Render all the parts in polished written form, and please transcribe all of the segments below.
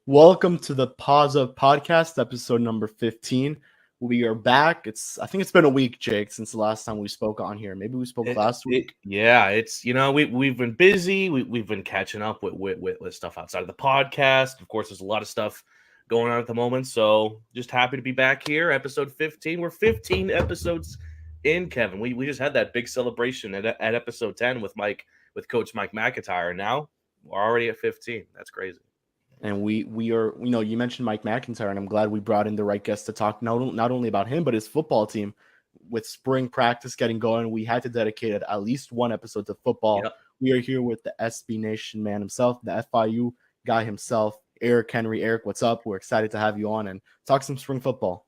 Welcome to the Paws podcast, episode number 15. We are back. I think it's been a week, Jake, since the last time we spoke on here. Maybe we spoke last week. It's we've been busy. We've been catching up with stuff outside of the podcast. Of course, there's a lot of stuff going on at the moment. So just happy to be back here, episode 15. We're 15 episodes in, Kevin. We just had that big celebration at episode 10 with Coach Mike McIntyre. Now we're already at 15. That's crazy. And we are, you mentioned Mike McIntyre, and I'm glad we brought in the right guest to talk not only about him, but his football team. With spring practice getting going, we had to dedicate at least one episode to football. Yep. We are here with the SB Nation man himself, the FIU guy himself, Eric Henry. Eric, what's up? We're excited to have you on and talk some spring football.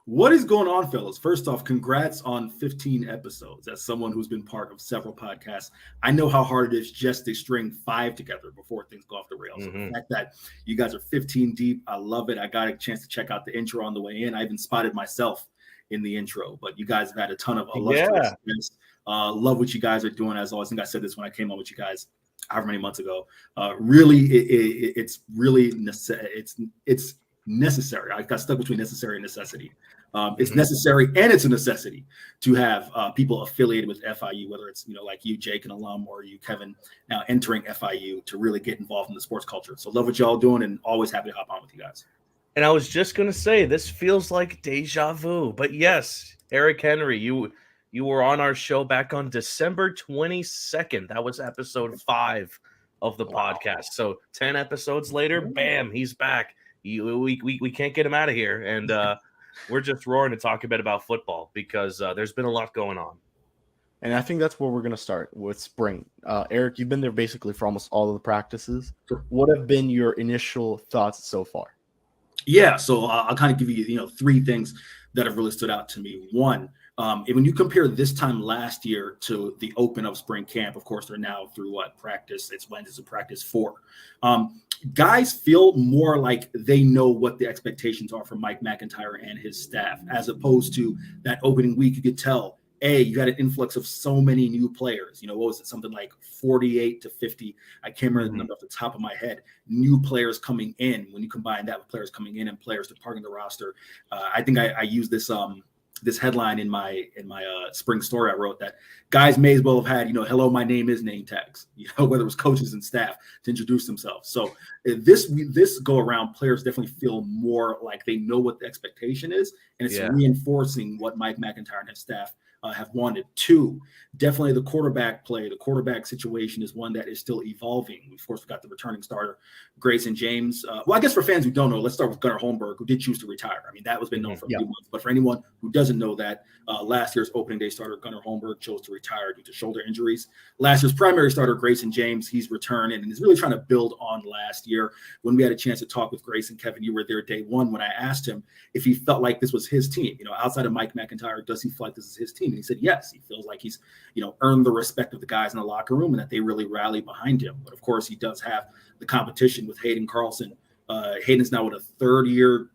What is going on, fellas? First off, congrats on 15 episodes. As someone who's been part of several podcasts, I know how hard it is just to string 5 together before things go off the rails. So the fact that you guys are 15 deep, I love it. I got a chance to check out the intro on the way in. I even spotted myself in the intro, but you guys have had a ton of illustrious guests. Love what you guys are doing, as always. I think I said this when I came on with you guys however many months ago. It's really it's necessary. I got stuck between necessary and necessity. It's necessary and it's a necessity to have people affiliated with FIU, whether it's like you, Jake, an alum, or you, Kevin, now entering FIU, to really get involved in the sports culture. So love what y'all doing, and always happy to hop on with you guys. And I was just gonna say, this feels like deja vu, but yes, Eric Henry, you were on our show back on December 22nd. That was episode 5 of the podcast. So 10 episodes later, bam, he's back. We can't get him out of here, and we're just roaring to talk a bit about football because there's been a lot going on. And I think that's where we're going to start with spring. Eric, you've been there basically for almost all of the practices. What have been your initial thoughts so far? Yeah, so I'll kind of give you 3 things that have really stood out to me. One, when you compare this time last year to the open of spring camp, of course, they're now through practice. It's Wednesdays of practice 4. Guys feel more like they know what the expectations are from Mike McIntyre and his staff, as opposed to that opening week. You could tell, you had an influx of so many new players. What was it? Something like 48 to 50. I can't remember the number off the top of my head. New players coming in. When you combine that with players coming in and players departing the roster, I think I used this headline in my spring story I wrote, that guys may as well have had, hello, my name is name tags, whether it was coaches and staff, to introduce themselves. So this go around, players definitely feel more like they know what the expectation is, and it's reinforcing what Mike McIntyre and his staff have wanted. 2, definitely the quarterback play. The quarterback situation is one that is still evolving. Of course, we got the returning starter, Grayson James. Well, I guess for fans who don't know, let's start with Gunnar Holmberg, who did choose to retire. I mean, that was been known for a few months. But for anyone who doesn't know that, last year's opening day starter, Gunnar Holmberg, chose to retire due to shoulder injuries. Last year's primary starter, Grayson James, he's returning and is really trying to build on last year. When we had a chance to talk with Grayson, Kevin, you were there day one, when I asked him if he felt like this was his team, outside of Mike McIntyre, does he feel like this is his team? And he said, yes, he feels like he's, earned the respect of the guys in the locker room and that they really rally behind him. But of course, he does have the competition with Hayden Carlson. Hayden's now with a 3rd-year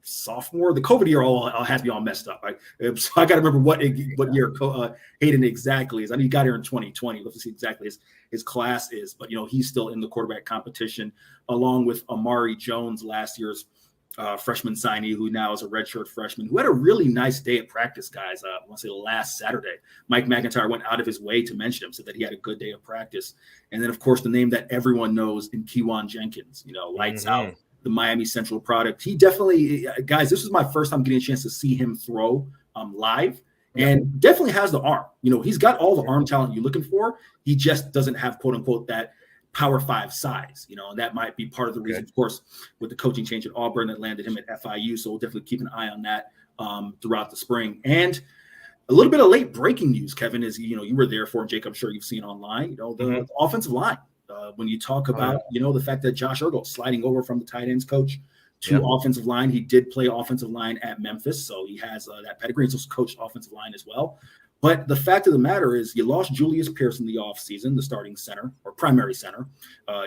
sophomore. The COVID year all has to be all messed up. So I got to remember what year Hayden exactly is. I know he got here in 2020. Let's see exactly his class is, but he's still in the quarterback competition, along with Amari Jones, last year's freshman signee, who now is a redshirt freshman, who had a really nice day at practice, guys. I want to say last Saturday. Mike McIntyre went out of his way to mention him, said that he had a good day of practice. And then, of course, the name that everyone knows in Kewan Jenkins, lights out, the Miami Central product. He definitely, guys, this was my first time getting a chance to see him throw live, and definitely has the arm. He's got all the arm talent you're looking for. He just doesn't have, quote unquote, that Power 5 size, and that might be part of the reason, of course, with the coaching change at Auburn that landed him at FIU. So we'll definitely keep an eye on that throughout the spring. And a little bit of late breaking news, Kevin, is, you were there for, Jake, I'm sure you've seen online, the offensive line. When you talk about, the fact that Josh Ergel sliding over from the tight ends coach to offensive line, he did play offensive line at Memphis. So he has that pedigree. He's also coached offensive line as well. But the fact of the matter is, you lost Julius Pierce in the offseason, the starting center or primary center.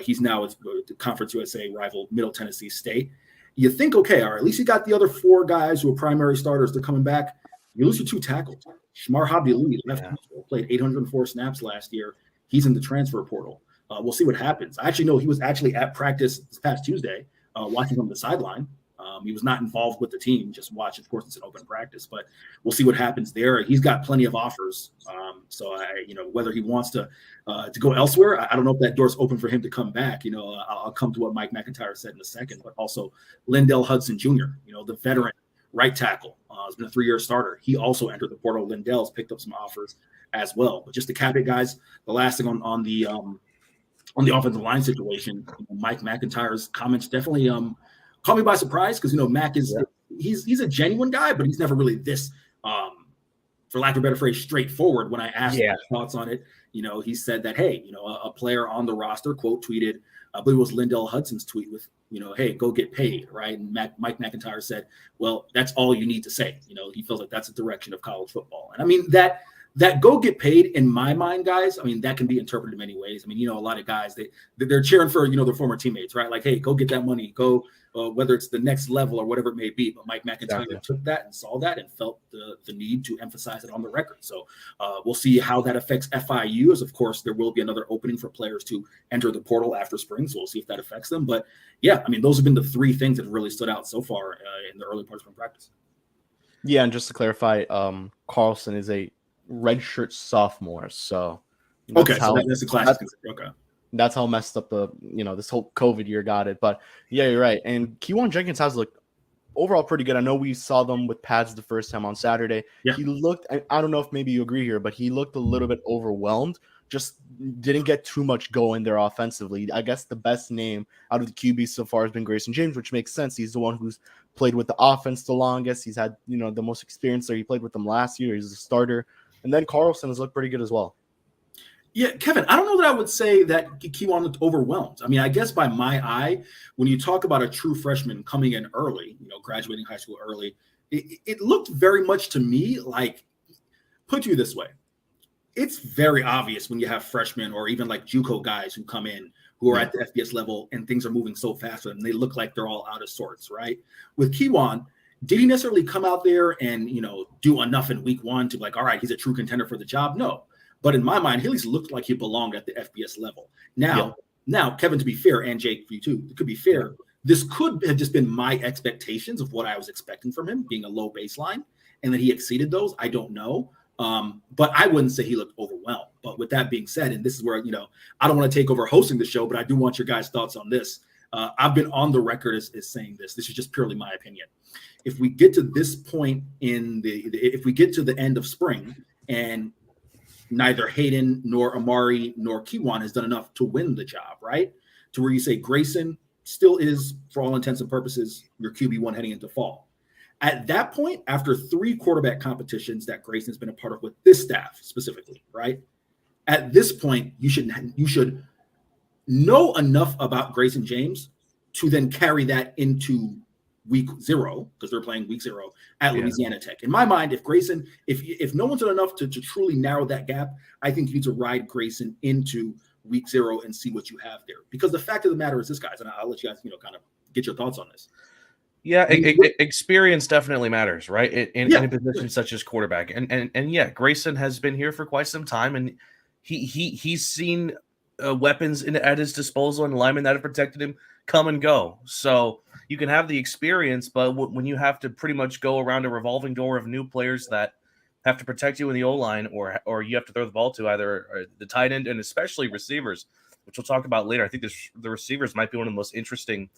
He's now with the Conference USA rival Middle Tennessee State. You think, okay, all right, at least you got the other 4 guys who are primary starters. They're coming back. You lose your 2 tackles. Shamar Habdi-Louis, left tackle, played 804 snaps last year. He's in the transfer portal. We'll see what happens. I actually know he was actually at practice this past Tuesday watching from the sideline. He was not involved with the team, just watch. Of course, it's an open practice, but we'll see what happens there. He's got plenty of offers. So whether he wants to go elsewhere, I don't know if that door's open for him to come back. I'll come to what Mike McIntyre said in a second, but also Lindell Hudson Jr., the veteran right tackle, has been a 3-year starter. He also entered the portal. Lindell's picked up some offers as well. But just to cap it, guys, the last thing on the offensive line situation, Mike McIntyre's comments definitely caught me by surprise because Mac is he's a genuine guy, but he's never really this, for lack of a better phrase, straightforward. When I asked his thoughts on it, he said that, hey, a player on the roster quote tweeted, I believe it was Lindell Hudson's tweet with, hey, go get paid, right? And Mike McIntyre said, well, that's all you need to say. He feels like that's the direction of college football. And I mean, that go get paid in my mind, guys, I mean, that can be interpreted in many ways. I mean, a lot of guys, they're cheering for, their former teammates, right? Like, hey, go get that money, go, whether it's the next level or whatever it may be. But Mike McIntyre took that and saw that and felt the need to emphasize it on the record. So we'll see how that affects FIU, as of course, there will be another opening for players to enter the portal after spring. So we'll see if that affects them. But yeah, I mean, those have been the 3 things that have really stood out so far in the early part of spring practice. Yeah. And just to clarify, Carlson is a redshirt sophomore. So that's a classic. Okay. That's how messed up this whole COVID year got it. But yeah, you're right. And Kewan Jenkins has looked overall pretty good. I know we saw them with pads the first time on Saturday. Yeah. He looked, I don't know if maybe you agree here, but he looked a little bit overwhelmed. Just didn't get too much going there offensively. I guess the best name out of the QB so far has been Grayson James, which makes sense. He's the one who's played with the offense the longest. He's had, the most experience there. He played with them last year. He's a starter. And then Carlson has looked pretty good as well. Yeah, Kevin, I don't know that I would say that Kewan looked overwhelmed. I mean, I guess by my eye, when you talk about a true freshman coming in early, graduating high school early, it looked very much to me like, put to you this way, it's very obvious when you have freshmen or even like JUCO guys who come in who are at the FBS level and things are moving so fast and they look like they're all out of sorts, right? With Kewan, did he necessarily come out there and, do enough in week 1 to be like, all right, he's a true contender for the job? No. But in my mind, he at least looked like he belonged at the FBS level. Now, Kevin, to be fair, and Jake, for you too, to be fair, this could have just been my expectations of what I was expecting from him, being a low baseline, and that he exceeded those. I don't know. But I wouldn't say he looked overwhelmed. But with that being said, and this is where, I don't want to take over hosting the show, but I do want your guys' thoughts on this. I've been on the record as saying this. This is just purely my opinion. If we get to this point if we get to the end of spring and neither Hayden nor Amari nor Kewan has done enough to win the job, right? To where you say Grayson still is, for all intents and purposes, your QB1 heading into fall. At that point, after 3 quarterback competitions that Grayson's been a part of with this staff specifically, right? At this point, you should know enough about Grayson James to then carry that into week 0, because they're playing week 0 at Louisiana Tech. In my mind, if no one's done enough to truly narrow that gap, I think you need to ride Grayson into week 0 and see what you have there. Because the fact of the matter is this, guys, and I'll let you guys, kind of get your thoughts on this. Yeah, experience definitely matters, right? In a position such as quarterback. And yeah, Grayson has been here for quite some time, and he's seen weapons at his disposal and linemen that have protected him come and go. So you can have the experience, but when you have to pretty much go around a revolving door of new players that have to protect you in the O-line or you have to throw the ball to either the tight end and especially receivers, which we'll talk about later. I think the receivers might be one of the most interesting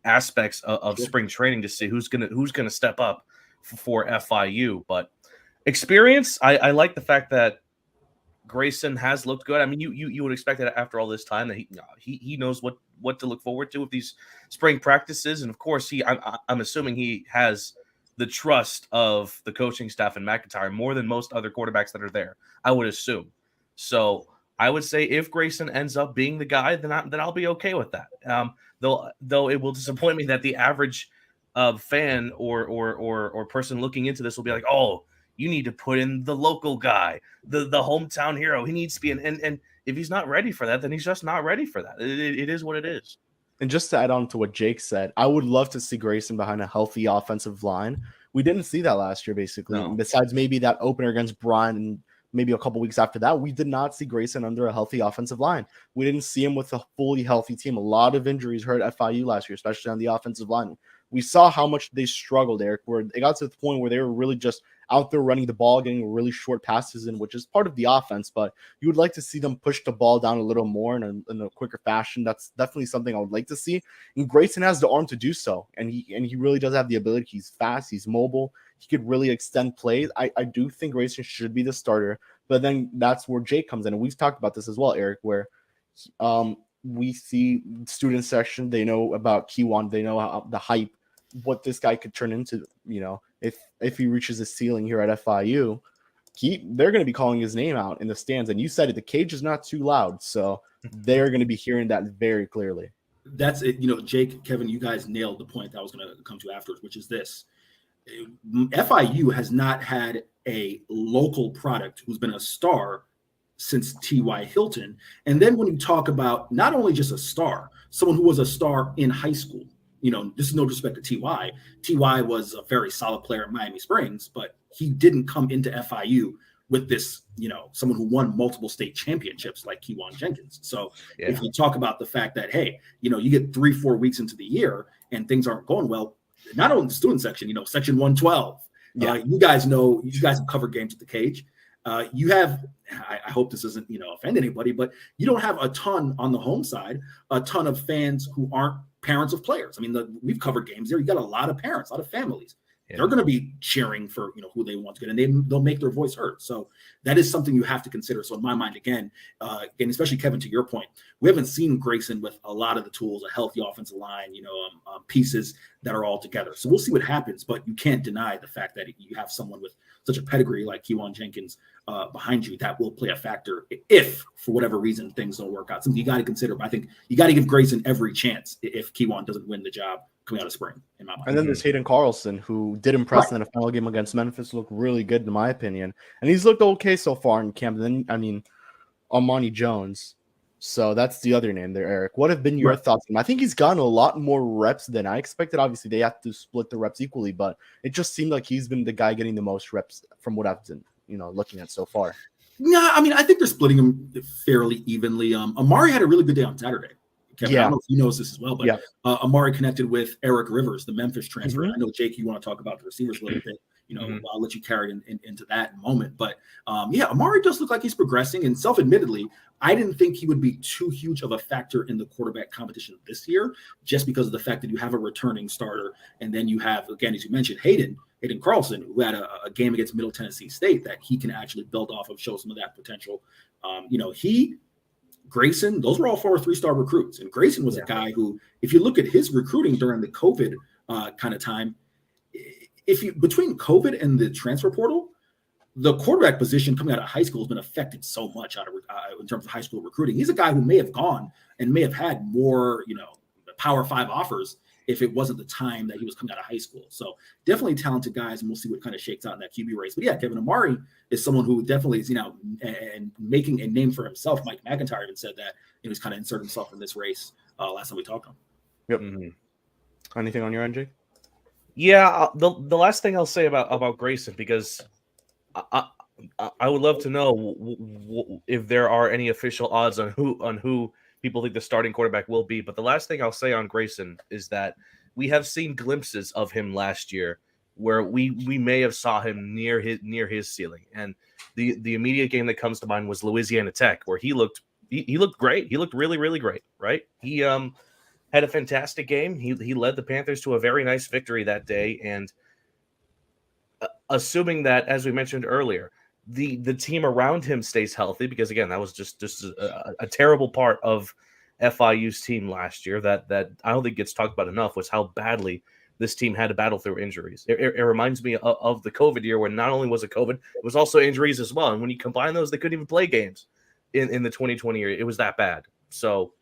aspects of spring training to see who's gonna step up for FIU. But experience, I like the fact that Grayson has looked good. I mean, you would expect that after all this time that he knows what to look forward to with these spring practices, and of course I'm assuming he has the trust of the coaching staff and McIntyre more than most other quarterbacks that are there. I would assume. So I would say if Grayson ends up being the guy, then I'll be okay with that. Though it will disappoint me that the average fan or person looking into this will be like, oh, you need to put in the local guy, the hometown hero. He needs to be and if he's not ready for that, then he's just not ready for that. It is what it is. And just to add on to what Jake said, I would love to see Grayson behind a healthy offensive line. We didn't see that last year, basically. No. Besides maybe that opener against Bryan and maybe a couple weeks after that, we did not see Grayson under a healthy offensive line. We didn't see him with a fully healthy team. A lot of injuries hurt FIU last year, especially on the offensive line. We saw how much they struggled, Eric, where they got to the point where they were really just out there running the ball, getting really short passes in, which is part of the offense, but you would like to see them push the ball down a little more in a quicker fashion. That's definitely something I would like to see. And Grayson has the arm to do so, and he really does have the ability. He's fast, he's mobile, he could really extend plays. I do think Grayson should be the starter, but then that's where Jake comes in, and we've talked about this as well, Eric, where we see student section, they know about Kiwan, they know how the hype, what this guy could turn into. If he reaches his ceiling here at FIU, they're going to be calling his name out in the stands. And you said it, the cage is not too loud, so they're going to be hearing that very clearly. That's it. Jake, Kevin, you guys nailed the point that I was going to come to afterwards, which is this. FIU has not had a local product who's been a star since T.Y. Hilton. And then when you talk about not only just a star, someone who was a star in high school, this is no disrespect to T.Y. T.Y. was a very solid player in Miami Springs, but he didn't come into FIU with this, someone who won multiple state championships like Kewan Jenkins. So if you talk about the fact that, hey, you get 3-4 weeks into the year and things aren't going well, not only the student section, section 112, you guys have covered games at the cage. You have, I hope this doesn't, offend anybody, but you don't have a ton on the home side, a ton of fans who aren't parents of players. I mean, we've covered games there. You got a lot of parents, a lot of families. Yeah. They're going to be cheering for, who they want to get, and they'll make their voice heard. So that is something you have to consider. So in my mind, again, and especially Kevin, to your point, we haven't seen Grayson with a lot of the tools, a healthy offensive line, pieces that are all together. So we'll see what happens, but you can't deny the fact that you have someone with such a pedigree like Kewan Jenkins behind you that will play a factor if, for whatever reason, things don't work out. Something you got to consider. But I think you got to give Grayson every chance if Kewan doesn't win the job coming out of spring, in my mind. And then there's Hayden Carlson, who did impress in the final game against Memphis, looked really good, in my opinion. And he's looked okay so far in camp. And then, Armani Jones. So that's the other name there, Eric. What have been your thoughts? I think he's gotten a lot more reps than I expected. Obviously, they have to split the reps equally, but it just seemed like he's been the guy getting the most reps from what I've been, looking at so far. Yeah, I think they're splitting him fairly evenly. Amari had a really good day on Saturday. Kevin, I don't know if he knows this as well, but Amari connected with Eric Rivers, the Memphis transfer. I know, Jake, you want to talk about the receivers a little bit. I'll let you carry it into that in a moment. But Amari does look like he's progressing. And self-admittedly, I didn't think he would be too huge of a factor in the quarterback competition this year, just because of the fact that you have a returning starter. And then you have, again, as you mentioned, Hayden Carlson, who had a game against Middle Tennessee State that he can actually build off of, show some of that potential. Grayson, those were all 4 3-star recruits. And Grayson was a guy who, if you look at his recruiting during the COVID kind of time, between COVID and the transfer portal, the quarterback position coming out of high school has been affected so much in terms of high school recruiting. He's a guy who may have gone and may have had more, Power 5 offers if it wasn't the time that he was coming out of high school. So definitely talented guys, and we'll see what kind of shakes out in that QB race. But yeah, Kevin, Amari is someone who definitely is, and making a name for himself. Mike McIntyre even said that he's kind of inserted himself in this race last time we talked to him. Yep. Mm-hmm. Anything on your end, Jake? Yeah, the last thing I'll say about Grayson, because I would love to know if there are any official odds on who people think the starting quarterback will be. But the last thing I'll say on Grayson is that we have seen glimpses of him last year where we may have saw him near his ceiling. And the immediate game that comes to mind was Louisiana Tech, where he looked great. He looked really, really great, right? He had a fantastic game. He led the Panthers to a very nice victory that day. And assuming that, as we mentioned earlier, the team around him stays healthy, because again, that was just a terrible part of FIU's team last year that I don't think gets talked about enough, was how badly this team had to battle through injuries. It reminds me of the COVID year, when not only was it COVID, it was also injuries as well. And when you combine those, they couldn't even play games in the 2020 year. It was that bad. So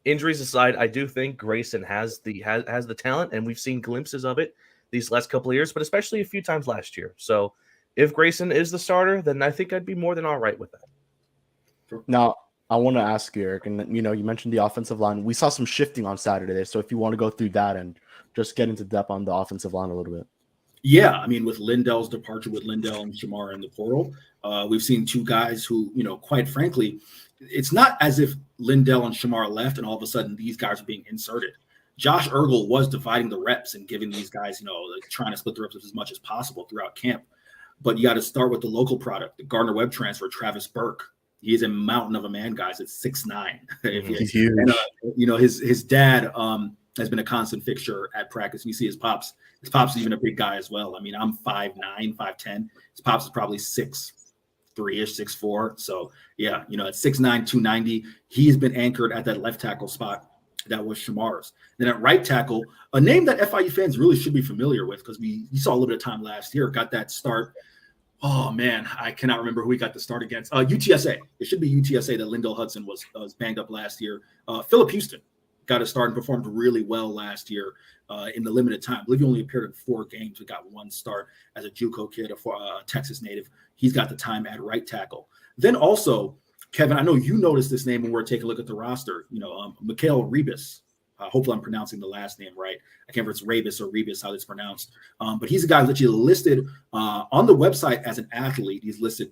injuries aside, I do think Grayson has the talent, and we've seen glimpses of it these last couple of years, but especially a few times last year. So if Grayson is the starter, then I think I'd be more than all right with that. Now, I want to ask you, Eric, and you mentioned the offensive line. We saw some shifting on Saturday, so if you want to go through that and just get into depth on the offensive line a little bit. Yeah, I mean, with Lindell's departure, with Lindell and Shamar in the portal, we've seen two guys who, quite frankly, it's not as if Lindell and Shamar left and all of a sudden these guys are being inserted. Josh Ergel was dividing the reps and giving these guys, like trying to split the reps as much as possible throughout camp. But you got to start with the local product, the Gardner Webb transfer, Travis Burke. He is a mountain of a man, guys. It's 6'9". He's huge. And, his dad has been a constant fixture at practice. You see his pops. His pops is even a big guy as well. I mean, I'm 5'9", 5'10". His pops is probably 6'3"-ish, 6'4". So, yeah, at 6'9", 290, he's been anchored at that left tackle spot. That was Shamar's. Then at right tackle, a name that FIU fans really should be familiar with because we saw a little bit of time last year, got that start. Oh, man, I cannot remember who we got the start against. UTSA. It should be UTSA that Lindell Hudson was banged up last year. Phillip Houston got a start and performed really well last year in the limited time. I believe he only appeared in 4 games. We got 1 start as a JUCO kid, a Texas native. He's got the time at right tackle. Then also, Kevin, I know you noticed this name when we were taking a look at the roster. Mikhail Rebus. Hopefully I'm pronouncing the last name right. I can't remember if it's Rebus or Rebus, how it's pronounced. But he's a guy who's actually listed on the website as an athlete. He's listed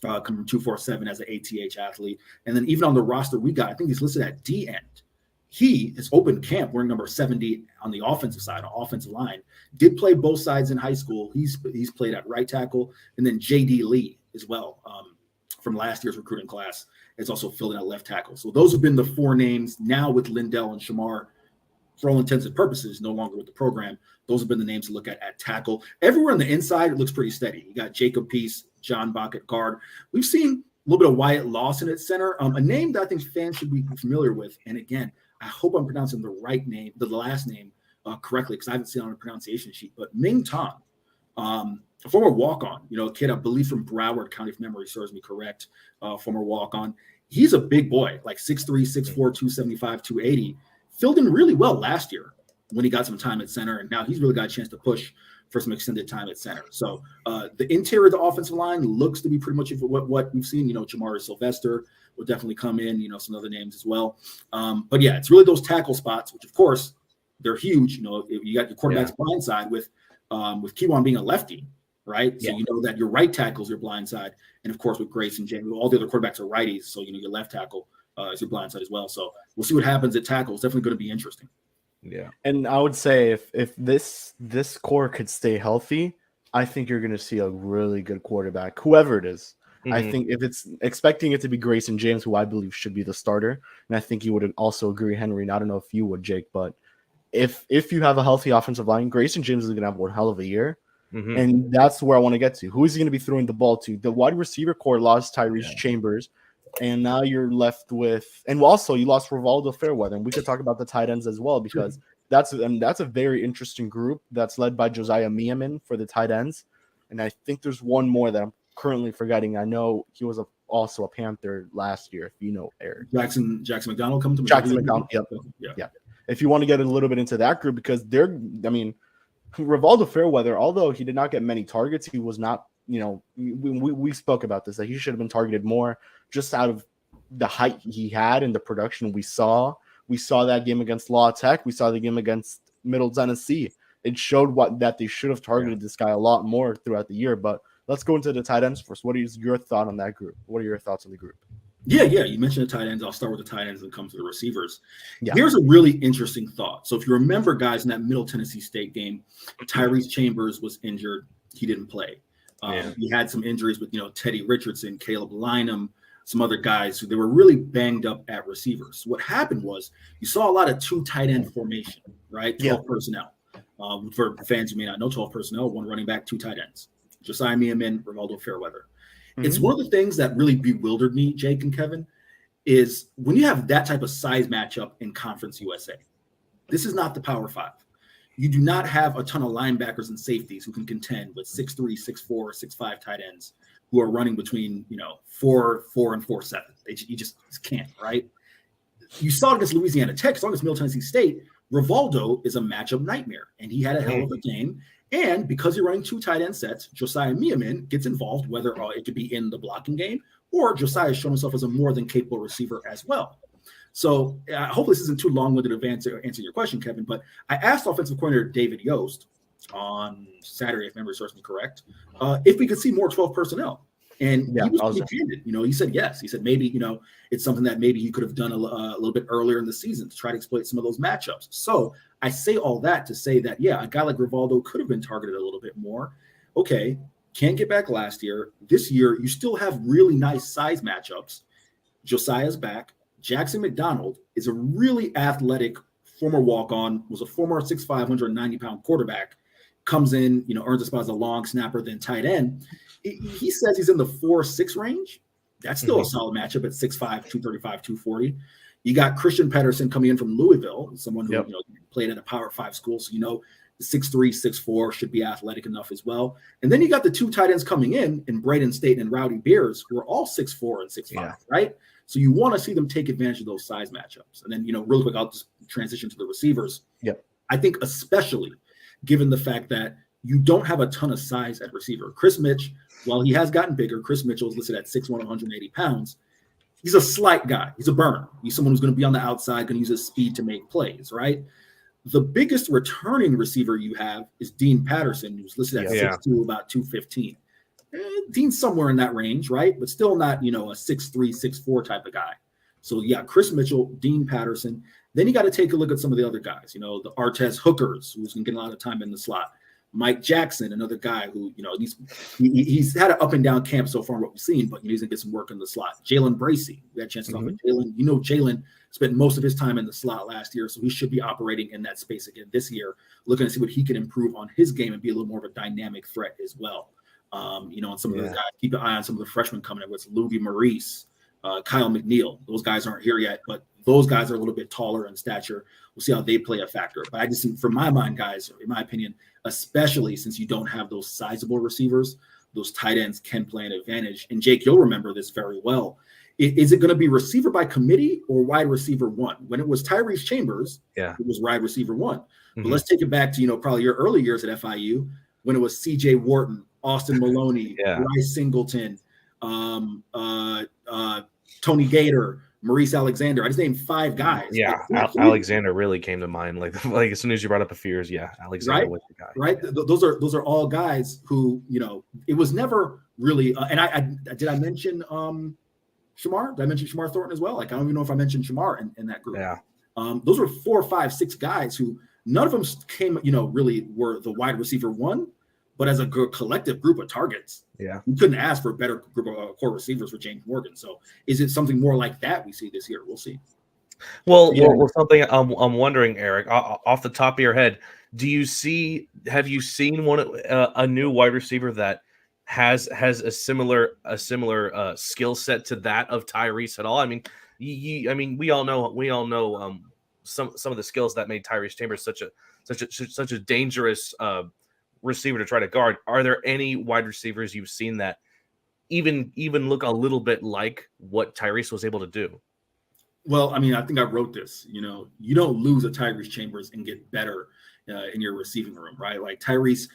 coming from 247 as an ATH athlete. And then even on the roster we got, I think he's listed at D end. He has opened camp wearing number 70 on the offensive side, on offensive line. Did play both sides in high school. He's played at right tackle. And then J.D. Lee as well from last year's recruiting class. It's also filled in at left tackle. So those have been the 4 names. Now with Lindell and Shamar, for all intents and purposes, no longer with the program. Those have been the names to look at tackle. Everywhere on the inside, it looks pretty steady. You got Jacob Peace, John Bach at guard. We've seen a little bit of Wyatt Lawson at center, a name that I think fans should be familiar with. And again, I hope I'm pronouncing the right name, the last name correctly, because I haven't seen it on a pronunciation sheet. But Ming Tong, a former walk-on, a kid, I believe, from Broward County, if memory serves me correct, former walk-on. He's a big boy, like 6'3", 6'4", 275, 280. Filled in really well last year when he got some time at center, and now he's really got a chance to push for some extended time at center. So the interior of the offensive line looks to be pretty much what we've seen. Jamari Sylvester will definitely come in, some other names as well. But yeah, it's really those tackle spots, which of course they're huge. You got your quarterback's blind side with Kiwan being a lefty, right? So you know that your right tackle is your blind side. And of course with Grace and James, all the other quarterbacks are righties. So, your left tackle is your blind side as well. So we'll see what happens at tackle. It's definitely going to be interesting. Yeah. And I would say if this core could stay healthy, I think you're going to see a really good quarterback, whoever it is. Mm-hmm. I think if it's expecting it to be Grayson James, who I believe should be the starter, and I think you would also agree, Henry, and I don't know if you would, Jake, but if you have a healthy offensive line, Grayson James is going to have one hell of a year. Mm-hmm. And that's where I want to get to. Who is he going to be throwing the ball to? The wide receiver core lost Tyrese Chambers, and now you're left with – and also you lost Rivaldo Fairweather. And we could talk about the tight ends as well because that's a very interesting group that's led by Josiah Miamin for the tight ends. And I think there's one more that I'm currently forgetting. I know he was also a Panther last year, if you know Eric. Jackson McDonald coming to Jackson McDonald, yeah. If you want to get a little bit into that group because Rivaldo Fairweather, although he did not get many targets, he was not, we spoke about this, that he should have been targeted more just out of the height he had and the production we saw. We saw that game against La Tech. We saw the game against Middle Tennessee. It showed that they should have targeted this guy a lot more throughout the year. But let's go into the tight ends first. What is your thought on that group? What are your thoughts on the group? Yeah. You mentioned the tight ends. I'll start with the tight ends and come to the receivers. Yeah. Here's a really interesting thought. So if you remember, guys, in that Middle Tennessee State game, Tyrese Chambers was injured. He didn't play. He had some injuries with, Teddy Richardson, Caleb Lynham, some other guys who they were really banged up at receivers. So what happened was you saw a lot of 2 tight end formation, right? 12 personnel. For fans who may not know, 12 personnel, 1 running back, 2 tight ends. Josiah Miamin, Rivaldo Fairweather. Mm-hmm. It's one of the things that really bewildered me, Jake and Kevin, is when you have that type of size matchup in Conference USA. This is not the Power 5. You do not have a ton of linebackers and safeties who can contend with 6'3", 6'4", 6'5" tight ends who are running between 4.4 and 4.7. You just can't, right? You saw it against Louisiana Tech, saw it against Middle Tennessee State. Rivaldo is a matchup nightmare, and he had a hell of a game. And because you're running 2 tight end sets, Josiah Miamin gets involved, whether it could be in the blocking game or Josiah has shown himself as a more than capable receiver as well. So hopefully this isn't too long-winded to answer your question, Kevin, but I asked offensive coordinator David Yost on Saturday, if memory serves me correct, if we could see more 12 personnel. And Yeah, he was I was- pretty candid. He said yes. He said maybe, it's something that maybe he could have done a little bit earlier in the season to try to exploit some of those matchups. So I say all that to say that, yeah, a guy like Rivaldo could have been targeted a little bit more. Okay, can't get back last year. This year, you still have really nice size matchups. Josiah's back. Jackson McDonald is a really athletic former walk-on, was a former 6'5", 190-pound quarterback, comes in, earns a spot as a long snapper, then tight end. He says he's in the 4.6 range. That's still a solid matchup at 6'5", 235, 240. You got Christian Pedersen coming in from Louisville, someone who played at a Power 5 school, so 6'3", 6'4", should be athletic enough as well. And then you got the two tight ends coming in Braden State and Rowdy Beers, who are all 6'4" and 6'5", right? So you want to see them take advantage of those size matchups. And then, real quick, I'll just transition to the receivers. Yep. I think especially given the fact that you don't have a ton of size at receiver. Chris Mitch, while he has gotten bigger, Chris Mitchell is listed at 6'1", 180 pounds. He's a slight guy. He's a burner. He's someone who's going to be on the outside, going to use his speed to make plays, right? The biggest returning receiver you have is Dean Patterson, who's listed at 6'2", about 215. Dean's somewhere in that range, right? But still not, a 6'3", 6'4" type of guy. So, yeah, Chris Mitchell, Dean Patterson. Then you got to take a look at some of the other guys, the Artez Hookers, who's going to get a lot of time in the slot. Mike Jackson, another guy who, he's had an up and down camp so far in what we've seen, but he's going to get some work in the slot. Jalen Bracey, we had a chance to talk with Jalen. Jalen spent most of his time in the slot last year, so he should be operating in that space again this year, looking to see what he can improve on his game and be a little more of a dynamic threat as well. And some of the guys, keep an eye on some of the freshmen coming in. What's Louis Maurice, Kyle McNeil. Those guys aren't here yet, but those guys are a little bit taller in stature. We'll see how they play a factor. But I just think, for my mind, guys, in my opinion, especially since you don't have those sizable receivers, those tight ends can play an advantage. And Jake, you'll remember this very well. Is it going to be receiver by committee or wide receiver one? When it was Tyrese Chambers, it was wide receiver one. But let's take it back to, probably your early years at FIU when it was C.J. Wharton, Austin Maloney, Bryce Singleton, Tony Gator, Maurice Alexander. I just named 5 guys. Yeah, Alexander really came to mind. Like as soon as you brought up a fears, Alexander was the guy. Right. Those are all guys who, it was never really. And I mention Shamar? Did I mention Shamar Thornton as well? Like, I don't even know if I mentioned Shamar in that group. Yeah. Those were 4, 5, 6 guys who none of them came, really were the wide receiver one, but as a collective group of targets. Yeah. You couldn't ask for a better group of core receivers for James Morgan. So is it something more like that we see this year? We'll see. Well, something I'm wondering, Eric, off the top of your head, have you seen a new wide receiver that has a similar skill set to that of Tyrese at all? I mean, we all know some of the skills that made Tyrese Chambers such a dangerous receiver to try to guard. Are there any wide receivers you've seen that even look a little bit like what Tyrese was able to do? Well, I mean, I think I wrote this. You don't lose a Tyrese Chambers and get better in your receiving room, right? Like Tyrese.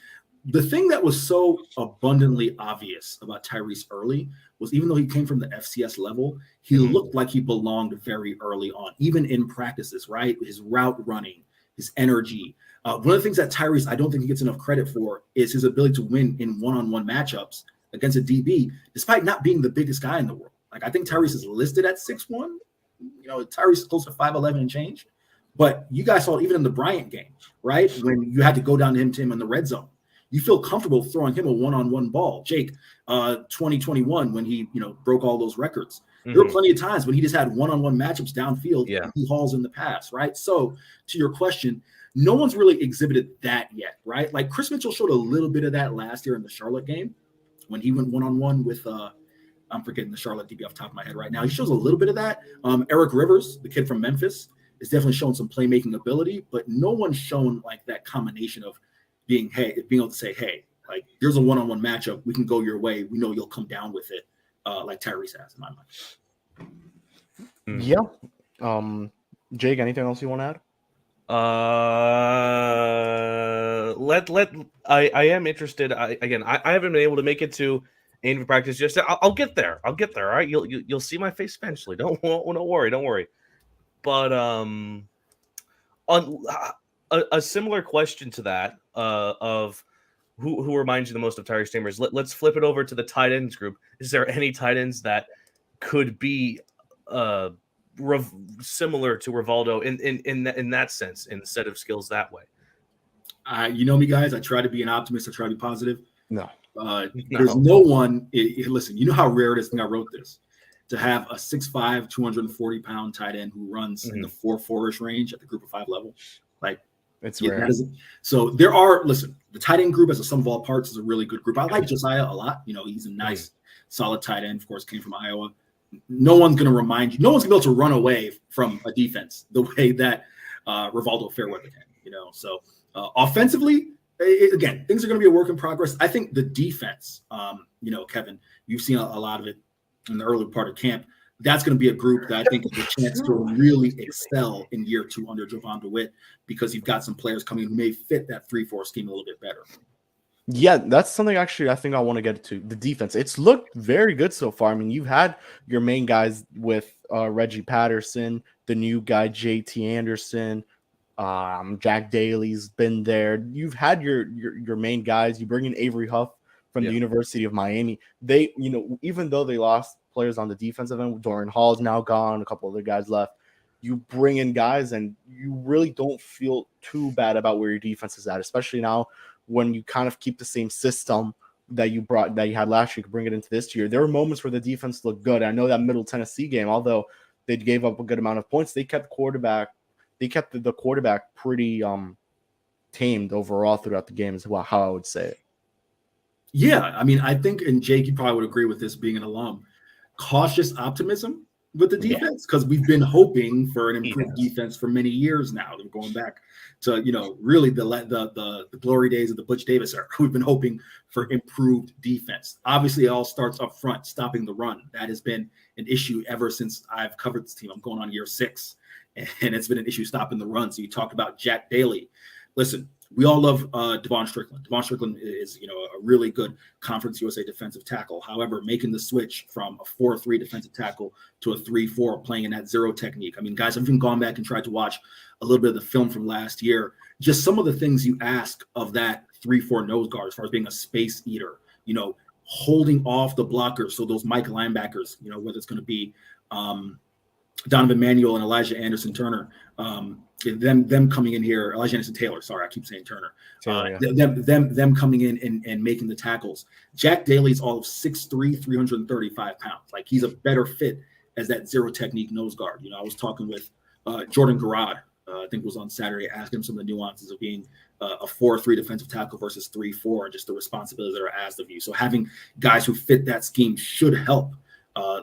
The thing that was so abundantly obvious about Tyrese early was, even though he came from the FCS level, he looked like he belonged very early on, even in practices, right? His route running, his energy. One of the things that Tyrese, I don't think he gets enough credit for, is his ability to win in one-on-one matchups against a DB, despite not being the biggest guy in the world. Like, I think Tyrese is listed at 6'1". Tyrese is close to 5'11" and change. But you guys saw it even in the Bryant game, right? When you had to go down to him in the red zone. You feel comfortable throwing him a one-on-one ball. Jake, 2021, when he broke all those records. There were plenty of times when he just had one-on-one matchups downfield. Yeah. He hauls in the pass, right? So to your question, no one's really exhibited that yet, right? Like Chris Mitchell showed a little bit of that last year in the Charlotte game when he went one-on-one with I'm forgetting the Charlotte DB off the top of my head right now. He shows a little bit of that. Eric Rivers, the kid from Memphis, is definitely showing some playmaking ability, but no one's shown like that combination of being able to say, hey, like, here's a one-on-one matchup. We can go your way. We know you'll come down with it, like Tyrese has in my mind. Yeah. Jake, anything else you want to add? I am interested. I haven't been able to make it to interview practice just yet. I'll get there. All right. You'll see my face eventually. Don't worry. But on a similar question to that, of who reminds you the most of Tyrese Chambers? Let's flip it over to the tight ends group. Is there any tight ends that could be similar to Rivaldo in that sense, in set of skills that way? You know me, guys. I try to be an optimist. I try to be positive. No. There's no one. Listen, you know how rare it is. I think I wrote this, to have a 6'5", 240-pound tight end who runs in the 4.4-ish range at the group of 5 level. Like, it's rare. So there are. Listen, the tight end group as a sum of all parts is a really good group. I like Josiah a lot. You know, he's a nice, solid tight end. Of course, came from Iowa. No one's going to remind you. No one's going to be able to run away from a defense the way that Rivaldo Fairweather can. You know, so offensively, again, things are going to be a work in progress. I think the defense, you know, Kevin, you've seen a lot of it in the early part of camp. That's going to be a group that I think has a chance to really excel in year 2 under Jovan DeWitt, because you've got some players coming who may fit that 3-4 scheme a little bit better. Yeah, that's something actually I think I want to get to. The defense. It's looked very good so far. I mean, you've had your main guys with Reggie Patterson, the new guy, JT Anderson, Jack Daly's been there. You've had your main guys. You bring in Avery Huff from the University of Miami. They, you know, even though they lost players on the defensive end, Dorian Hall's now gone, a couple other guys left. You bring in guys and you really don't feel too bad about where your defense is at, especially now when you kind of keep the same system that you had last year. You could bring it into this year. There were moments where the defense looked good. I know that Middle Tennessee game, although they gave up a good amount of points, they kept the quarterback pretty tamed overall throughout the game, is how I would say it. Yeah, I mean, I think, and Jake, you probably would agree with this being an alum, cautious optimism with the defense, because we've been hoping for an improved defense for many years now. We're going back to, you know, really the glory days of the Butch Davis era. We've been hoping for improved defense. Obviously, it all starts up front, stopping the run. That has been an issue ever since I've covered this team. I'm going on year 6, and it's been an issue stopping the run. So you talked about Jack Daly. Listen, we all love Devon Strickland. Devon Strickland is, you know, a really good Conference USA defensive tackle. However, making the switch from a 4-3 defensive tackle to a 3-4, playing in that zero technique. I mean, guys, I've even gone back and tried to watch a little bit of the film from last year. Just some of the things you ask of that 3-4 nose guard, as far as being a space eater, you know, holding off the blockers. So those Mike linebackers, you know, whether it's going to be Donovan Manuel and Elijah Anderson Turner, them coming in here, Elijah Anderson Taylor. Sorry, I keep saying Turner. Them coming in and making the tackles. Jack Daly's all of 6'3", 335 pounds. Like, he's a better fit as that zero technique nose guard. You know, I was talking with Jordan Garrod, I think it was on Saturday, asking him some of the nuances of being a 4-3 defensive tackle versus 3-4, and just the responsibilities that are asked of you. So having guys who fit that scheme should help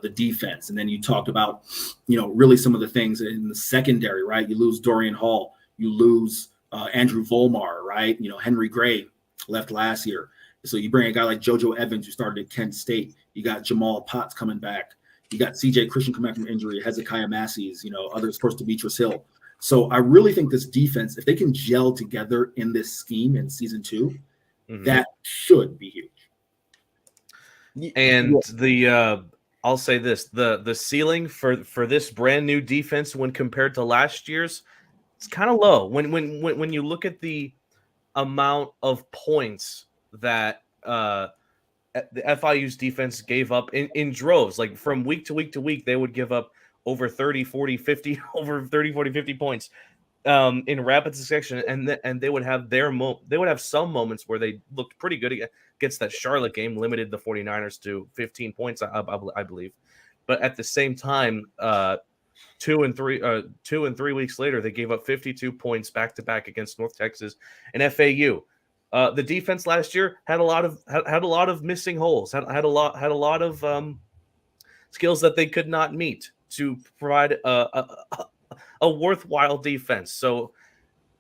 the defense. And then you talked about, you know, really some of the things in the secondary, right? You lose Dorian Hall, you lose Andrew Volmar, right? You know, Henry Gray left last year. So you bring a guy like JoJo Evans, who started at Kent State. You got Jamal Potts coming back. You got CJ Christian coming back from injury, Hezekiah Massey's, you know, others, of course, Demetrius Hill. So I really think this defense, if they can gel together in this scheme in season 2, that should be huge. And I'll say this: the ceiling for this brand new defense, when compared to last year's, it's kind of low. When you look at the amount of points that the FIU's defense gave up in droves, like from week to week to week, they would give up over 30, 40, 50, over 30, 40, 50 points in rapid succession, and they would have they would have some moments where they looked pretty good against that Charlotte game, limited the 49ers to 15 points, I believe. But at the same time, 2 and 3 weeks later, they gave up 52 points back to back against North Texas and FAU. The defense last year had a lot of missing holes, had a lot of skills that they could not meet to provide a worthwhile defense. So,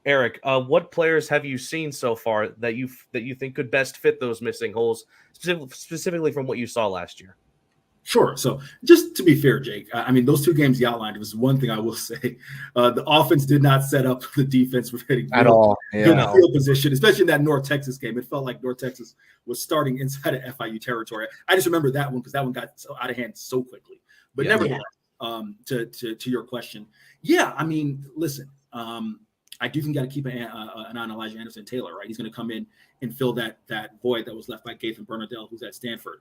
Eric, what players have you seen so far that you think could best fit those missing holes, specifically from what you saw last year? Sure. So just to be fair, Jake, I mean, those 2 games you outlined, it was one thing I will say. The offense did not set up the defense for hitting at all. Good field position, especially in that North Texas game. It felt like North Texas was starting inside of FIU territory. I just remember that one because that one got so out of hand so quickly. But nevertheless, to your question, yeah, I mean, listen, I do think you got to keep an eye on Elijah Anderson Taylor, right? He's going to come in and fill that void that was left by Gaithan Bernardell, who's at Stanford.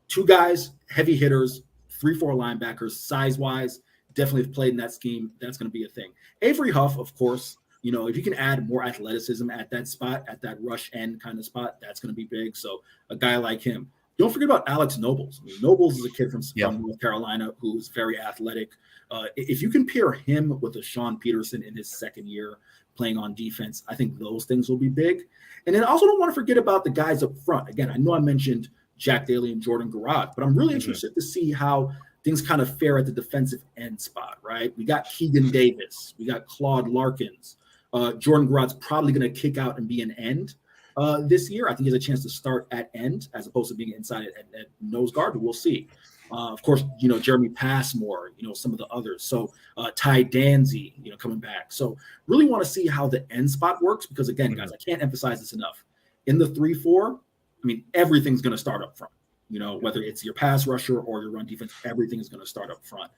Two guys, heavy hitters, 3-4 linebackers, size-wise, definitely have played in that scheme. That's going to be a thing. Avery Huff, of course, if you can add more athleticism at that spot, at that rush end kind of spot, that's going to be big. So a guy like him. Don't forget about Alex Nobles. I mean, Nobles is a kid from North Carolina who's very athletic. If you can pair him with a Sean Peterson in his second year playing on defense, I think those things will be big. And then I also don't want to forget about the guys up front. Again, I know I mentioned Jack Daly and Jordan Garrod, but I'm really interested to see how things kind of fare at the defensive end spot, right? We got Keegan Davis. We got Claude Larkins. Jordan Garrod's probably going to kick out and be an end this year. I think he has a chance to start at end as opposed to being inside at nose guard, but we'll see. Of course, Jeremy Passmore, some of the others. So Ty Danzy, coming back. So really want to see how the end spot works because, again, guys, I can't emphasize this enough. In the 3-4, I mean, everything's going to start up front. Whether it's your pass rusher or your run defense, everything is going to start up front.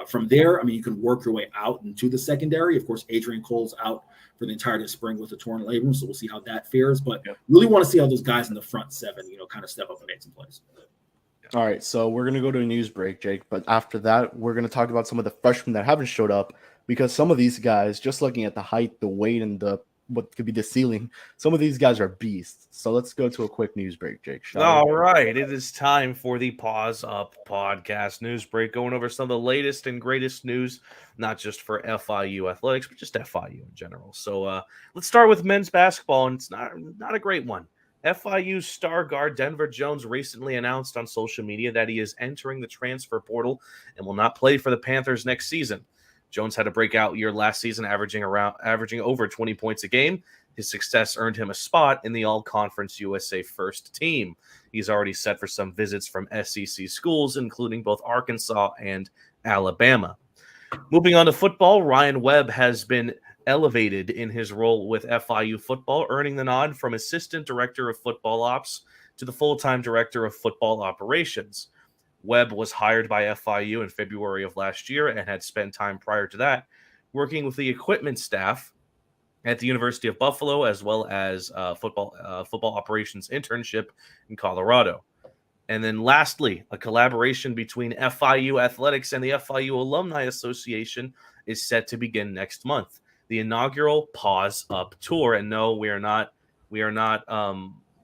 From there, I mean, you can work your way out into the secondary. Of course, Adrian Cole's out for the entirety of spring with a torn labrum, so we'll see how that fares. But really want to see how those guys in the front seven, kind of step up and make some plays. All right, so we're going to go to a news break, Jake. But after that, we're going to talk about some of the freshmen that haven't showed up because some of these guys, just looking at the height, the weight, and what could be the ceiling, some of these guys are beasts. So let's go to a quick news break, Jake. All right, it is time for the Paws Up podcast news break, going over some of the latest and greatest news, not just for FIU athletics, but just FIU in general. So let's start with men's basketball, and it's not a great one. FIU star guard Denver Jones recently announced on social media that he is entering the transfer portal and will not play for the Panthers next season. Jones had a breakout year last season, averaging over 20 points a game. His success earned him a spot in the All-Conference USA first team. He's already set for some visits from SEC schools, including both Arkansas and Alabama. Moving on to football, Ryan Webb has been elevated in his role with FIU football, earning the nod from Assistant Director of Football Ops to the full-time Director of Football Operations. Webb was hired by FIU in February of last year and had spent time prior to that working with the equipment staff at the University of Buffalo, as well as football operations internship in Colorado. And then lastly, a collaboration between FIU Athletics and the FIU Alumni Association is set to begin next month. The inaugural Paws Up tour. And no, we are not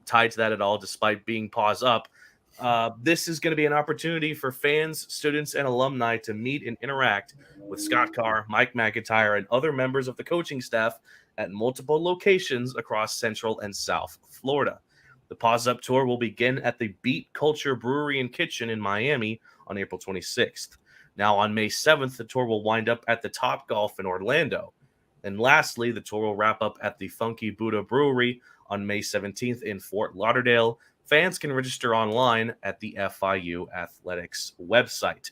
tied to that at all, despite being Paws Up. This is going to be an opportunity for fans, students, and alumni to meet and interact with Scott Carr, Mike McIntyre, and other members of the coaching staff at multiple locations across Central and South Florida. The Paws Up tour will begin at the Beat Culture Brewery and Kitchen in Miami on April 26th. Now, on May 7th, the tour will wind up at the Top Golf in Orlando. And lastly, the tour will wrap up at the Funky Buddha Brewery on May 17th in Fort Lauderdale. Fans can register online at the FIU Athletics website.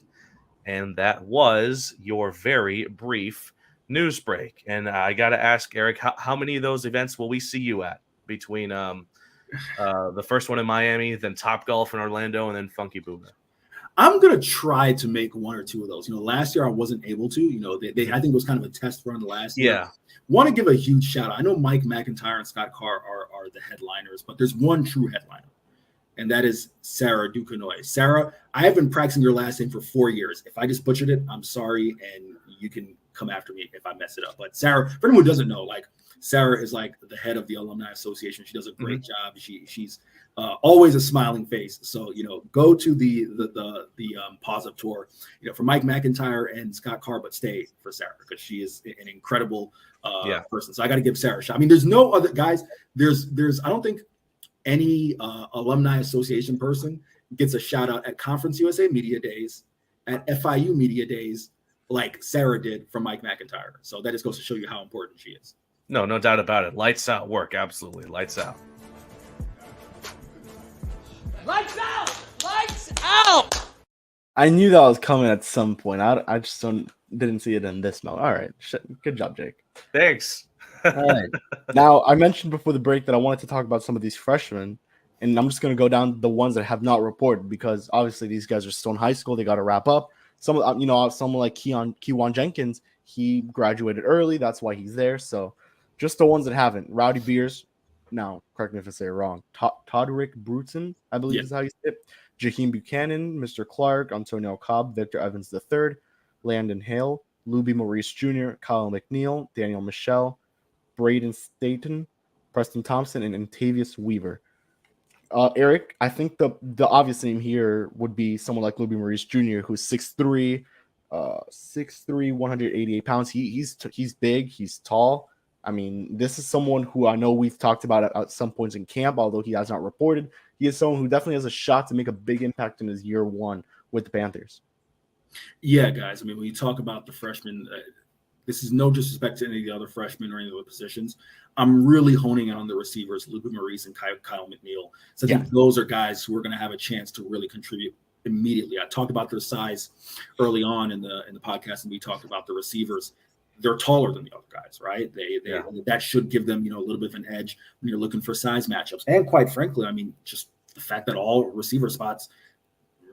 And that was your very brief news break. And I got to ask, Eric, how many of those events will we see you at between the first one in Miami, then Top Golf in Orlando, and then Funky Buddha? I'm going to try to make one or two of those. Last year I wasn't able to. I think it was kind of a test run last year. Yeah. Want to give a huge shout out. I know Mike McIntyre and Scott Carr are the headliners, but there's one true headliner, and that is Sarah Duquesnoy. Sarah, I have been practicing your last name for 4 years. If I just butchered it, I'm sorry, and you can come after me if I mess it up. But Sarah, for anyone who doesn't know, Sarah is the head of the Alumni Association. She does a great job. She's always a smiling face. So go to the Paws Up tour. For Mike McIntyre and Scott Carr, but stay for Sarah because she is an incredible person. So I got to give Sarah a shot. I mean, there's no other guys. There's I don't think any Alumni Association person gets a shout out at Conference USA Media Days, at FIU Media Days, like Sarah did from Mike McIntyre. So that just goes to show you how important she is. No doubt about it. Lights out work. Absolutely. Lights out. Lights out! Lights out! I knew that was coming at some point. I just didn't see it in this moment. All right. Good job, Jake. Thanks. All right. Now, I mentioned before the break that I wanted to talk about some of these freshmen, and I'm just going to go down the ones that have not reported because obviously these guys are still in high school. They got to wrap up. Someone like Kewan Jenkins, he graduated early. That's why he's there. So Just the ones that haven't. Rowdy Beers. Now, correct me if I say it wrong. Todrick Bruton, I believe is how you say it. Jaheim Buchanan, Mr. Clark, Antonio Cobb, Victor Evans III, Landon Hale, Luby Maurice Jr., Kyle McNeil, Daniel Michelle, Braden Staten, Preston Thompson, and Antavius Weaver. Eric, I think the obvious name here would be someone like Luby Maurice Jr., who's 6'3", 188 pounds. He's big, he's tall. I mean, this is someone who I know we've talked about at some points in camp, although he has not reported. He is someone who definitely has a shot to make a big impact in his year one with the Panthers. Yeah, guys. I mean, when you talk about the freshmen, this is no disrespect to any of the other freshmen or any of the other positions. I'm really honing in on the receivers, Luby Maurice and Kyle McNeil. So I think those are guys who are going to have a chance to really contribute immediately. I talked about their size early on in the podcast, and we talked about the receivers. They're taller than the other guys, right? That should give them, a little bit of an edge when you're looking for size matchups. And quite frankly, I mean, just the fact that all receiver spots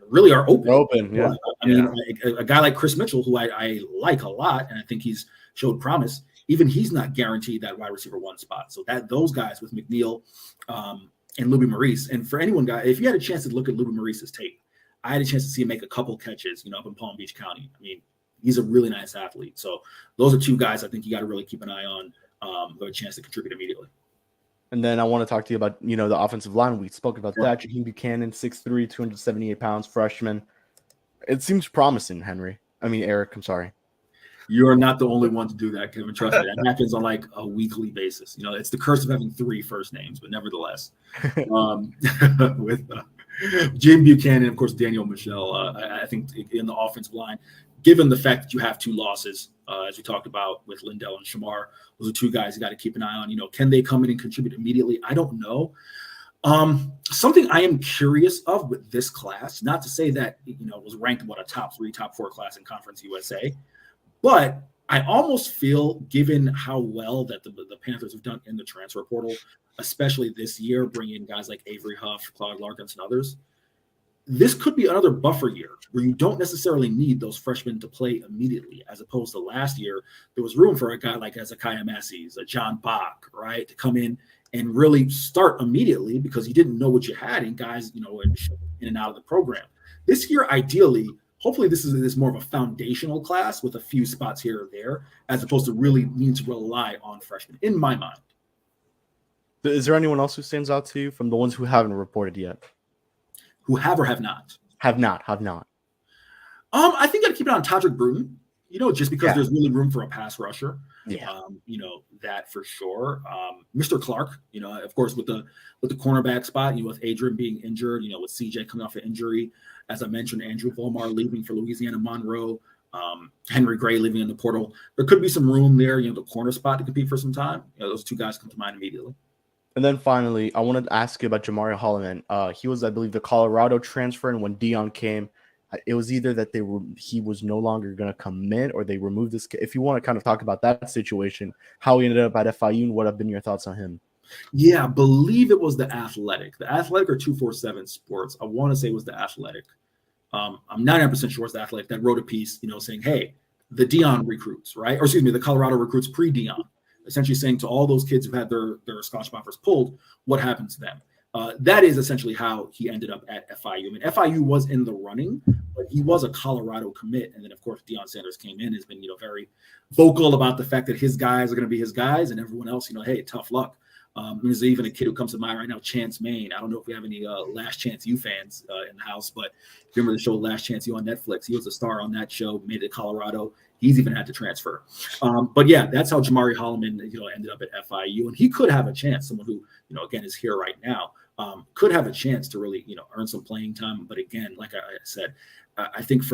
really are open. Yeah. I mean, a guy like Chris Mitchell, who I like a lot, and I think he's showed promise. Even he's not guaranteed that wide receiver one spot. So that those guys with McNeil and Luby Maurice, and for anyone, guy, if you had a chance to look at Luby Maurice's tape, I had a chance to see him make a couple catches, up in Palm Beach County. I mean, he's a really nice athlete. So those are two guys I think you got to really keep an eye on who have a chance to contribute immediately. And then I want to talk to you about, the offensive line. We spoke about that. Jaheim Buchanan, 6'3", 278 pounds, freshman. It seems promising, Eric, I'm sorry. You are not the only one to do that, Kevin. Trust me. That happens on like a weekly basis. It's the curse of having 3 first names, but nevertheless. With Jim Buchanan, of course, Daniel Michelle, I think in the offensive line, given the fact that you have 2 losses, as we talked about with Lindell and Shamar, those are 2 guys you got to keep an eye on. Can they come in and contribute immediately? I don't know. Something I am curious of with this class, not to say that, it was ranked a top 3, top 4 class in Conference USA, but I almost feel, given how well that the Panthers have done in the transfer portal, especially this year, bringing guys like Avery Huff, Claude Larkins, and others, this could be another buffer year where you don't necessarily need those freshmen to play immediately, as opposed to last year. There was room for a guy like Hezekiah Massey's, a John Bach, right, to come in and really start immediately because you didn't know what you had in guys, in and out of the program. This year, ideally, hopefully this is more of a foundational class with a few spots here or there, as opposed to really needing to rely on freshmen, in my mind. Is there anyone else who stands out to you from the ones who haven't reported yet? Who have or have not? Have not. I think I'd keep it on Todrick Bruton, just because there's really room for a pass rusher. Yeah. That for sure. Mr. Clark, of course, with the cornerback spot, with Adrian being injured, with CJ coming off an injury, as I mentioned, Andrew Volmar leaving for Louisiana Monroe, Henry Gray leaving in the portal. There could be some room there, the corner spot to compete for some time. Those 2 guys come to mind immediately. And then finally, I wanted to ask you about Jamari Holloman. He was, I believe, the Colorado transfer, and when Dion came, it was either that he was no longer going to commit or they removed this. If you want to kind of talk about that situation, how he ended up at FIU, and what have been your thoughts on him? Yeah, I believe it was the Athletic. The Athletic or 247 Sports. I want to say it was the Athletic. I'm 99% sure it's the Athletic that wrote a piece, saying, hey, the Dion recruits, right? Or excuse me, the Colorado recruits pre-Dion. Essentially saying to all those kids who had their scholarship offers pulled, what happened to them? That is essentially how he ended up at FIU. I mean, FIU was in the running, but he was a Colorado commit. And then, of course, Deion Sanders came in, has been, very vocal about the fact that his guys are going to be his guys, and everyone else, hey, tough luck. There's even a kid who comes to mind right now, Chance Main. I don't know if we have any Last Chance U fans in the house, but if you remember the show Last Chance U on Netflix, he was a star on that show, made it to Colorado. He's even had to transfer. But yeah, that's how Jamari Holloman, ended up at FIU. And he could have a chance, someone who, again, is here right now, could have a chance to really, earn some playing time. But again, like I said, I think I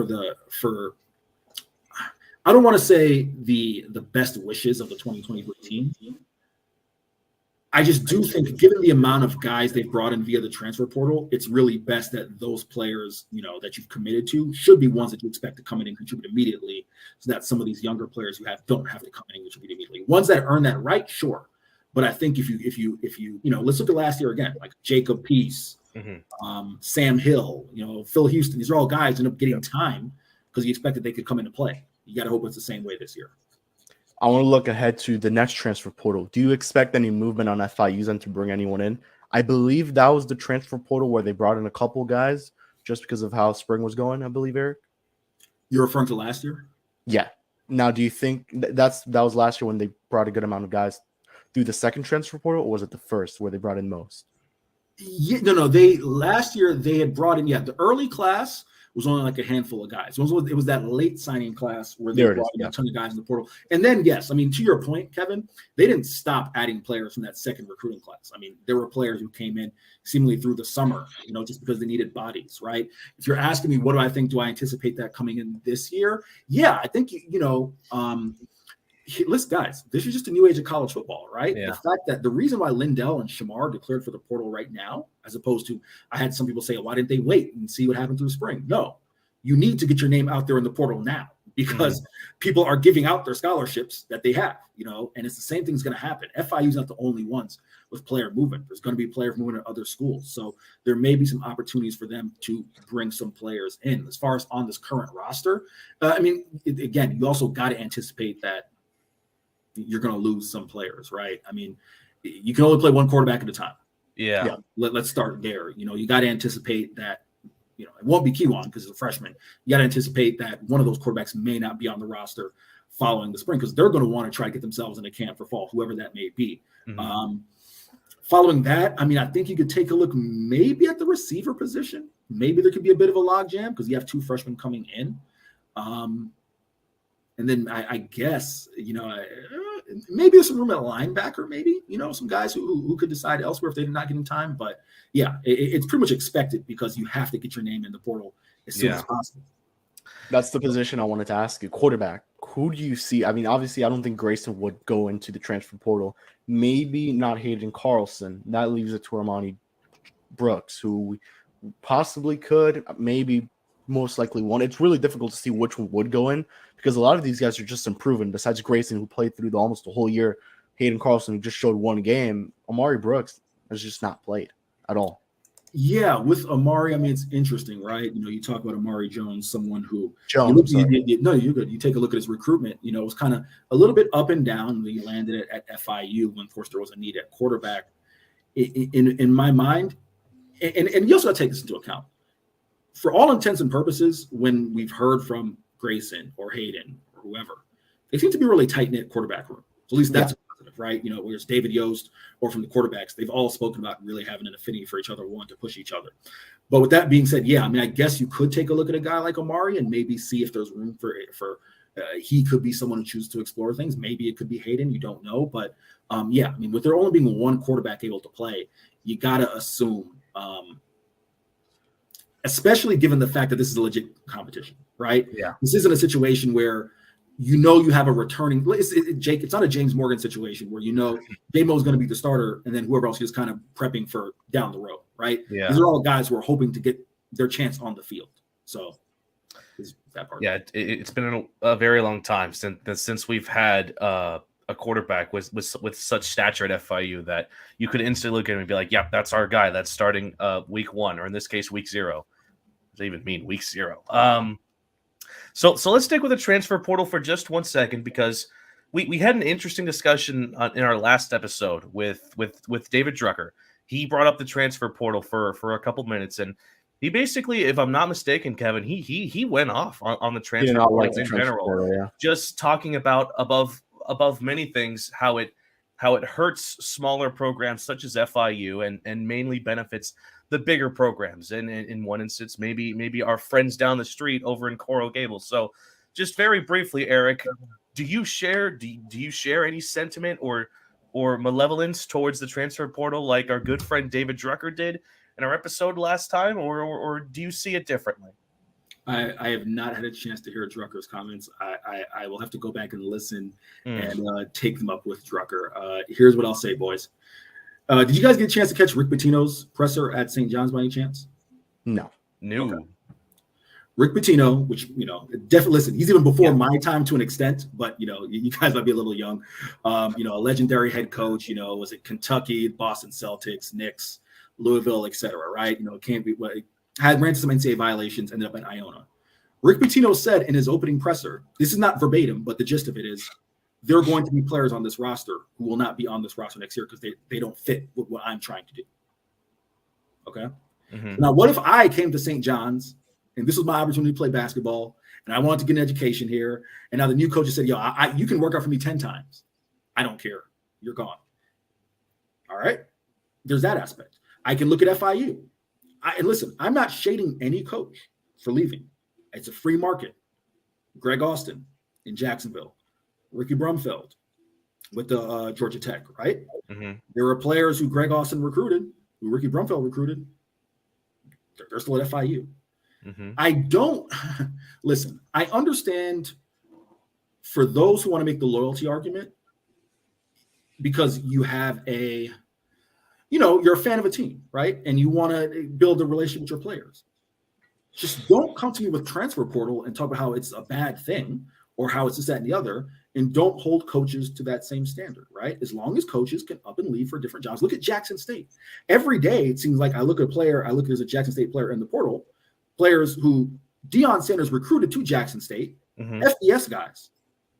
don't want to say the best wishes of the 2023 team. I just do think, given the amount of guys they've brought in via the transfer portal, it's really best that those players, that you've committed to should be ones that you expect to come in and contribute immediately, so that some of these younger players you have don't have to come in and contribute immediately. Ones that earn that right, sure. But I think if you let's look at last year again, like Jacob Peace, Sam Hill, Phil Houston. These are all guys who end up getting time because you expected they could come into play. You got to hope it's the same way this year. I want to look ahead to the next transfer portal. Do you expect any movement on FIU's end to bring anyone in? I believe that was the transfer portal where they brought in a couple guys just because of how spring was going, I believe, Eric. You're referring to last year? Yeah. Now, do you think that was last year when they brought a good amount of guys through the second transfer portal, or was it the first where they brought in most? Yeah, no. Last year they had brought in the early class was only like a handful of guys. It was that late signing class where they brought in a ton of guys in the portal. And then yes, I mean to your point, Kevin, they didn't stop adding players from that second recruiting class. I mean there were players who came in seemingly through the summer, just because they needed bodies, right? If you're asking me what do I think, do I anticipate that coming in this year? Yeah, I think listen, guys, this is just a new age of college football, right? Yeah. The fact that the reason why Lindell and Shamar declared for the portal right now, as opposed to, I had some people say, why didn't they wait and see what happened through the spring? No, you need to get your name out there in the portal now because people are giving out their scholarships that they have, and it's the same thing's going to happen. FIU is not the only ones with player movement. There's going to be players moving to other schools. So there may be some opportunities for them to bring some players in. As far as on this current roster, again, you also got to anticipate that you're going to lose some players, right? I mean, you can only play one quarterback at a time. Yeah. Let's start there. You got to anticipate that, it won't be Kiwan because he's a freshman. You got to anticipate that one of those quarterbacks may not be on the roster following the spring because they're going to want to try to get themselves into camp for fall, whoever that may be. Mm-hmm. Following that, I think you could take a look maybe at the receiver position. Maybe there could be a bit of a logjam because you have two freshmen coming in. And then I guess, maybe there's some room at linebacker, maybe, some guys who could decide elsewhere if they're not getting time. But yeah, it's pretty much expected because you have to get your name in the portal as soon as possible. That's the position I wanted to ask you. Quarterback, who do you see? I mean, obviously, I don't think Grayson would go into the transfer portal. Maybe not Hayden Carlson. That leaves it to Armani Brooks, who possibly could, maybe most likely won't. It's really difficult to see which one would go in because a lot of these guys are just improving. Besides Grayson, who played through almost the whole year, Hayden Carlson, who just showed one game, Amari Brooks has just not played at all. Yeah, with Amari, it's interesting, right? You talk about Amari Jones, someone who you're good. You take a look at his recruitment. It was kind of a little bit up and down when he landed at FIU when, of course, there was a need at quarterback. In my mind, and you also got to take this into account. For all intents and purposes, when we've heard from Grayson or Hayden or whoever, they seem to be really tight-knit quarterback room. So at least that's positive, right? Whether it's David Yost or from the quarterbacks, they've all spoken about really having an affinity for each other, wanting to push each other. But with that being said, I guess you could take a look at a guy like Amari and maybe see if there's room for he could be someone who chooses to explore things. Maybe it could be Hayden. You don't know. But, with there only being one quarterback able to play, you got to assume especially given the fact that this is a legit competition, right? Yeah. This isn't a situation where you have a returning Jake. It's not a James Morgan situation where Damo's going to be the starter and then whoever else is kind of prepping for down the road, right? Yeah. These are all guys who are hoping to get their chance on the field. So that part. Yeah, it's been a very long time since we've had a quarterback with such stature at FIU that you could instantly look at him and be like, "Yep, that's our guy. That's starting week 1, or in this case, week 0." Does that even mean week 0? So let's stick with the transfer portal for just 1 second because we had an interesting discussion in our last episode with David Drucker. He brought up the transfer portal for a couple minutes, and he basically, if I'm not mistaken, Kevin, he went off on the transfer portal in general, just talking about above many things how it hurts smaller programs such as FIU and mainly benefits the bigger programs. And in one instance, maybe our friends down the street over in Coral Gables. So just very briefly, Eric, do you share any sentiment or malevolence towards the transfer portal like our good friend David Drucker did in our episode last time, or do you see it differently? I have not had a chance to hear Drucker's comments. I will have to go back and listen and take them up with Drucker. Here's what I'll say, boys. Did you guys get a chance to catch Rick Pitino's presser at St. John's by any chance? No. Okay. Rick Pitino, which, definitely listen, he's even before my time to an extent, but, you guys might be a little young. A legendary head coach, was it Kentucky, Boston Celtics, Knicks, Louisville, et cetera, right? Can't be ran some NCAA violations, ended up at Iona. Rick Pitino said in his opening presser, this is not verbatim, but the gist of it is, there are going to be players on this roster who will not be on this roster next year because they don't fit with what I'm trying to do. Okay. Mm-hmm. Now, what if I came to St. John's and this was my opportunity to play basketball and I wanted to get an education here, and now the new coach said, yo, you can work out for me 10 times. I don't care. You're gone. All right. There's that aspect. I can look at FIU. And listen, I'm not shading any coach for leaving. It's a free market. Greg Austin in Jacksonville, Ricky Brumfeld with the Georgia Tech, right? Mm-hmm. There were players who Greg Austin recruited, who Ricky Brumfeld recruited. They're still at FIU. Mm-hmm. I don't listen. I understand for those who want to make the loyalty argument because you have you're a fan of a team, right? And you want to build a relationship with your players. Just don't come to me with transfer portal and talk about how it's a bad thing or how it's this, that, and the other, and don't hold coaches to that same standard, right? As long as coaches can up and leave for different jobs. Look at Jackson State. Every day, it seems like I look at a player, there's a Jackson State player in the portal, players who Deion Sanders recruited to Jackson State, Mm-hmm. FBS guys,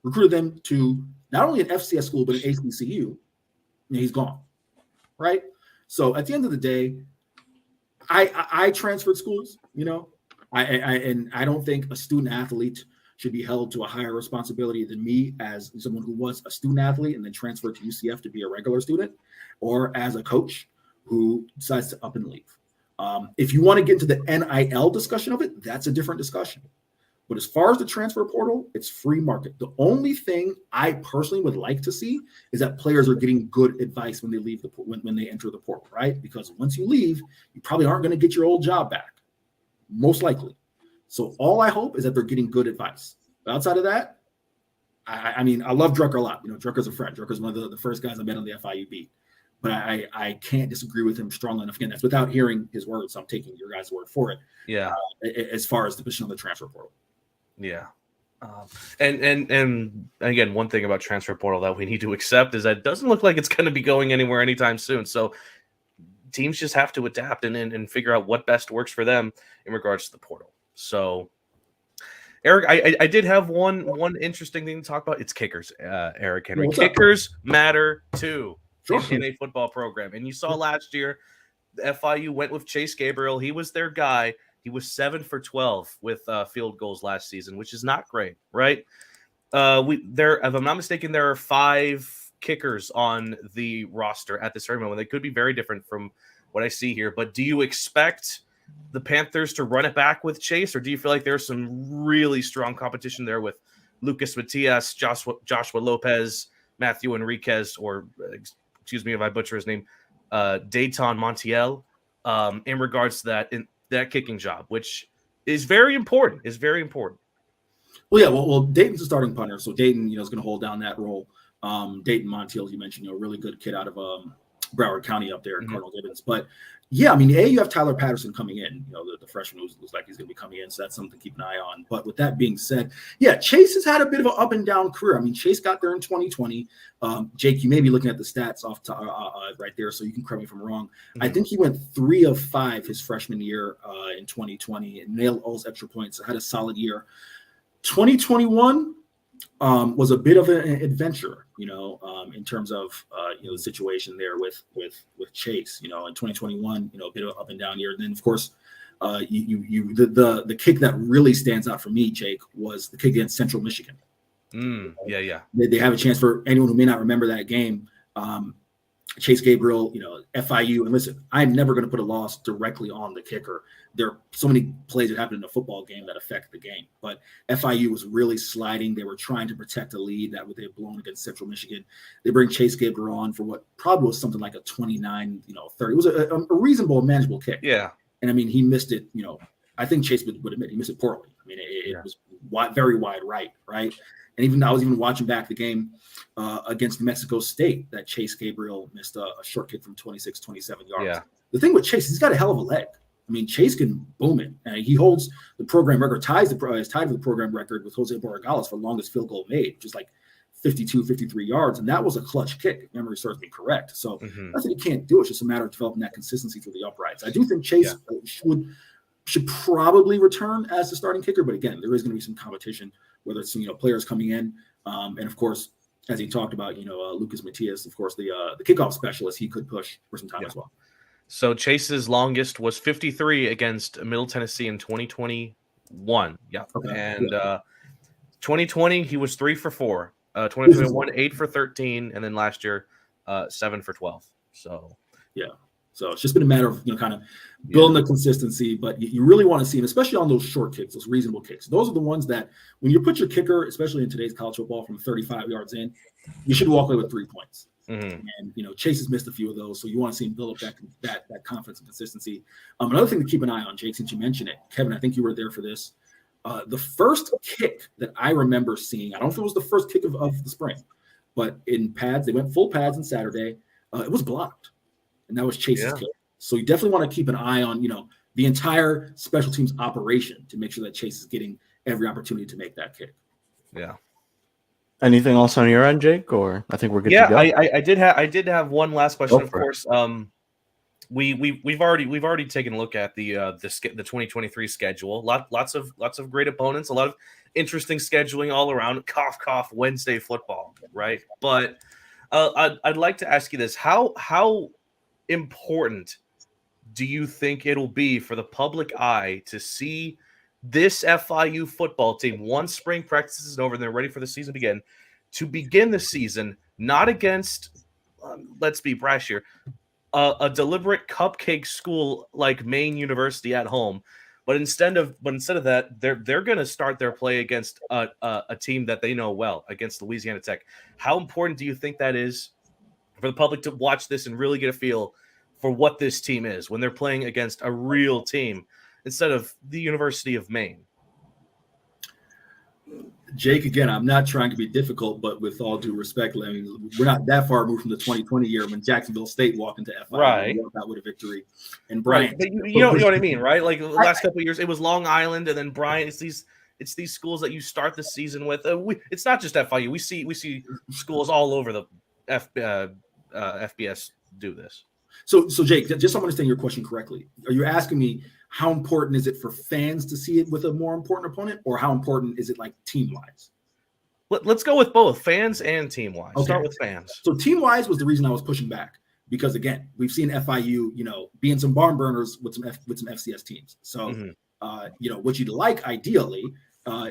recruited them to not only an FCS school, but an HBCU, and he's gone, right? So at the end of the day, I transferred schools, and I don't think a student athlete should be held to a higher responsibility than me as someone who was a student athlete and then transferred to UCF to be a regular student, or as a coach who decides to up and leave. If you want to get into the NIL discussion of it, that's a different discussion. But as far as the transfer portal, it's free market. The only thing I personally would like to see is that players are getting good advice when they leave when they enter the portal, right? Because once you leave, you probably aren't going to get your old job back, most likely. So all I hope is that they're getting good advice. But outside of that, I mean, I love Drucker a lot. Drucker's a friend. Drucker's one of the first guys I met on the FIU beat. But I can't disagree with him strongly enough. Again, that's without hearing his words. So I'm taking your guys' word for it. Yeah. As far as the position on the transfer portal. Yeah. And again, one thing about transfer portal that we need to accept is that it doesn't look like it's going to be going anywhere anytime soon. So teams just have to adapt and figure out what best works for them in regards to the portal. So, Eric, I did have one interesting thing to talk about. It's kickers, Eric Henry. Kickers matter too in a football program. And you saw last year, FIU went with Chase Gabriel. He was their guy. He was 7 for 12 with field goals last season, which is not great, right? If I'm not mistaken, there are 5 kickers on the roster at this tournament. They could be very different from what I see here. But do you expect the Panthers to run it back with Chase, or do you feel like there's some really strong competition there with Lucas Matias, Joshua Lopez, Matthew Enriquez, or excuse me if I butcher his name, Dayton Montiel, in regards to that kicking job, which is very important. Well, yeah. Well, Dayton's a starting punter, so Dayton, is going to hold down that role. Dayton Montiel, as you mentioned, a really good kid out of Broward County up there in Cardinal Gibbons. But yeah, I mean, you have Tyler Patterson coming in, the freshman who looks like he's going to be coming in. So that's something to keep an eye on. But with that being said, yeah, Chase has had a bit of an up and down career. I mean, Chase got there in 2020. Jake, you may be looking at the stats off right there, so you can correct me if I'm wrong. Mm-hmm. I think he went 3 of 5 his freshman year in 2020 and nailed all his extra points. Had a solid year. 2021 was a bit of an adventure, in terms of the situation there with Chase. In 2021, a bit of an up and down year. And then of course, the kick that really stands out for me, Jake, was the kick against Central Michigan. Yeah. They have a chance for anyone who may not remember that game. Chase Gabriel, FIU. And listen, I'm never going to put a loss directly on the kicker. There are so many plays that happen in a football game that affect the game. But FIU was really sliding. They were trying to protect a lead that they had blown against Central Michigan. They bring Chase Gabriel on for what probably was something like a 29, 30. It was a reasonable, manageable kick. Yeah. And I mean, he missed it. I think Chase would admit he missed it poorly. I mean, it was very wide right. And I was watching back the game against New Mexico State that Chase Gabriel missed a short kick from 26, 27 yards. Yeah. The thing with Chase, he's got a hell of a leg. I mean, Chase can boom it. He holds the program record, tied for the program record with Jose Borregales for longest field goal made, which is like 52, 53 yards. And that was a clutch kick, if memory serves me correct. So nothing you can't do. It's just a matter of developing that consistency through the uprights. I do think Chase should probably return as the starting kicker. But again, there is going to be some competition, whether it's players coming in, and of course as he talked about, Lucas Matias, of course, the kickoff specialist, he could push for some time as well. So Chase's longest was 53 against Middle Tennessee in 2021. Yeah. Okay. And 2020, he was 3 for 4. 2021, 8 for 13. And then last year, 7 for 12. So, yeah. So it's just been a matter of, kind of building the consistency, but you really want to see him, especially on those short kicks, those reasonable kicks. Those are the ones that when you put your kicker, especially in today's college football, from 35 yards in, you should walk away with 3 points. Mm-hmm. And, Chase has missed a few of those. So you want to see him build up that confidence and consistency. Another thing to keep an eye on, Jake, since you mentioned it, Kevin, I think you were there for this. The first kick that I remember seeing, I don't know if it was the first kick of the spring, but in pads, they went full pads on Saturday. It was blocked. And that was Chase's kick. So you definitely want to keep an eye on, the entire special teams operation to make sure that Chase is getting every opportunity to make that kick. Yeah. Anything else on your end, Jake? Or I think we're good to go. I did have one last question. Of course, we've already taken a look at the 2023 schedule. Lots of great opponents, a lot of interesting scheduling all around. Cough cough Wednesday football, right? But I'd like to ask you this: how important do you think it'll be for the public eye to see this FIU football team, once spring practice is over and they're ready for the season to begin the season, not against, let's be brash here, a deliberate cupcake school like Maine University at home, but instead of that, they're going to start their play against a team that they know well, against Louisiana Tech. How important do you think that is for the public to watch this and really get a feel for what this team is when they're playing against a real team instead of the University of Maine? Jake, again, I'm not trying to be difficult, but with all due respect, I mean, we're not that far removed from the 2020 year when Jacksonville State walked into FIU and walked out with a victory. And Bryant, but you know what I mean, right? Like the last couple of years, it was Long Island, and then Bryant. It's these schools that you start the season with. It's not just FIU. We see schools all over the FBS do this. So Jake, just so I'm understanding your question correctly, are you asking me how important is it for fans to see it with a more important opponent, or how important is it like team-wise? Let's go with both, fans and team-wise. Okay. Start with fans. So team-wise was the reason I was pushing back, because again, we've seen FIU, being some barn burners with some FCS teams. So, what you'd like ideally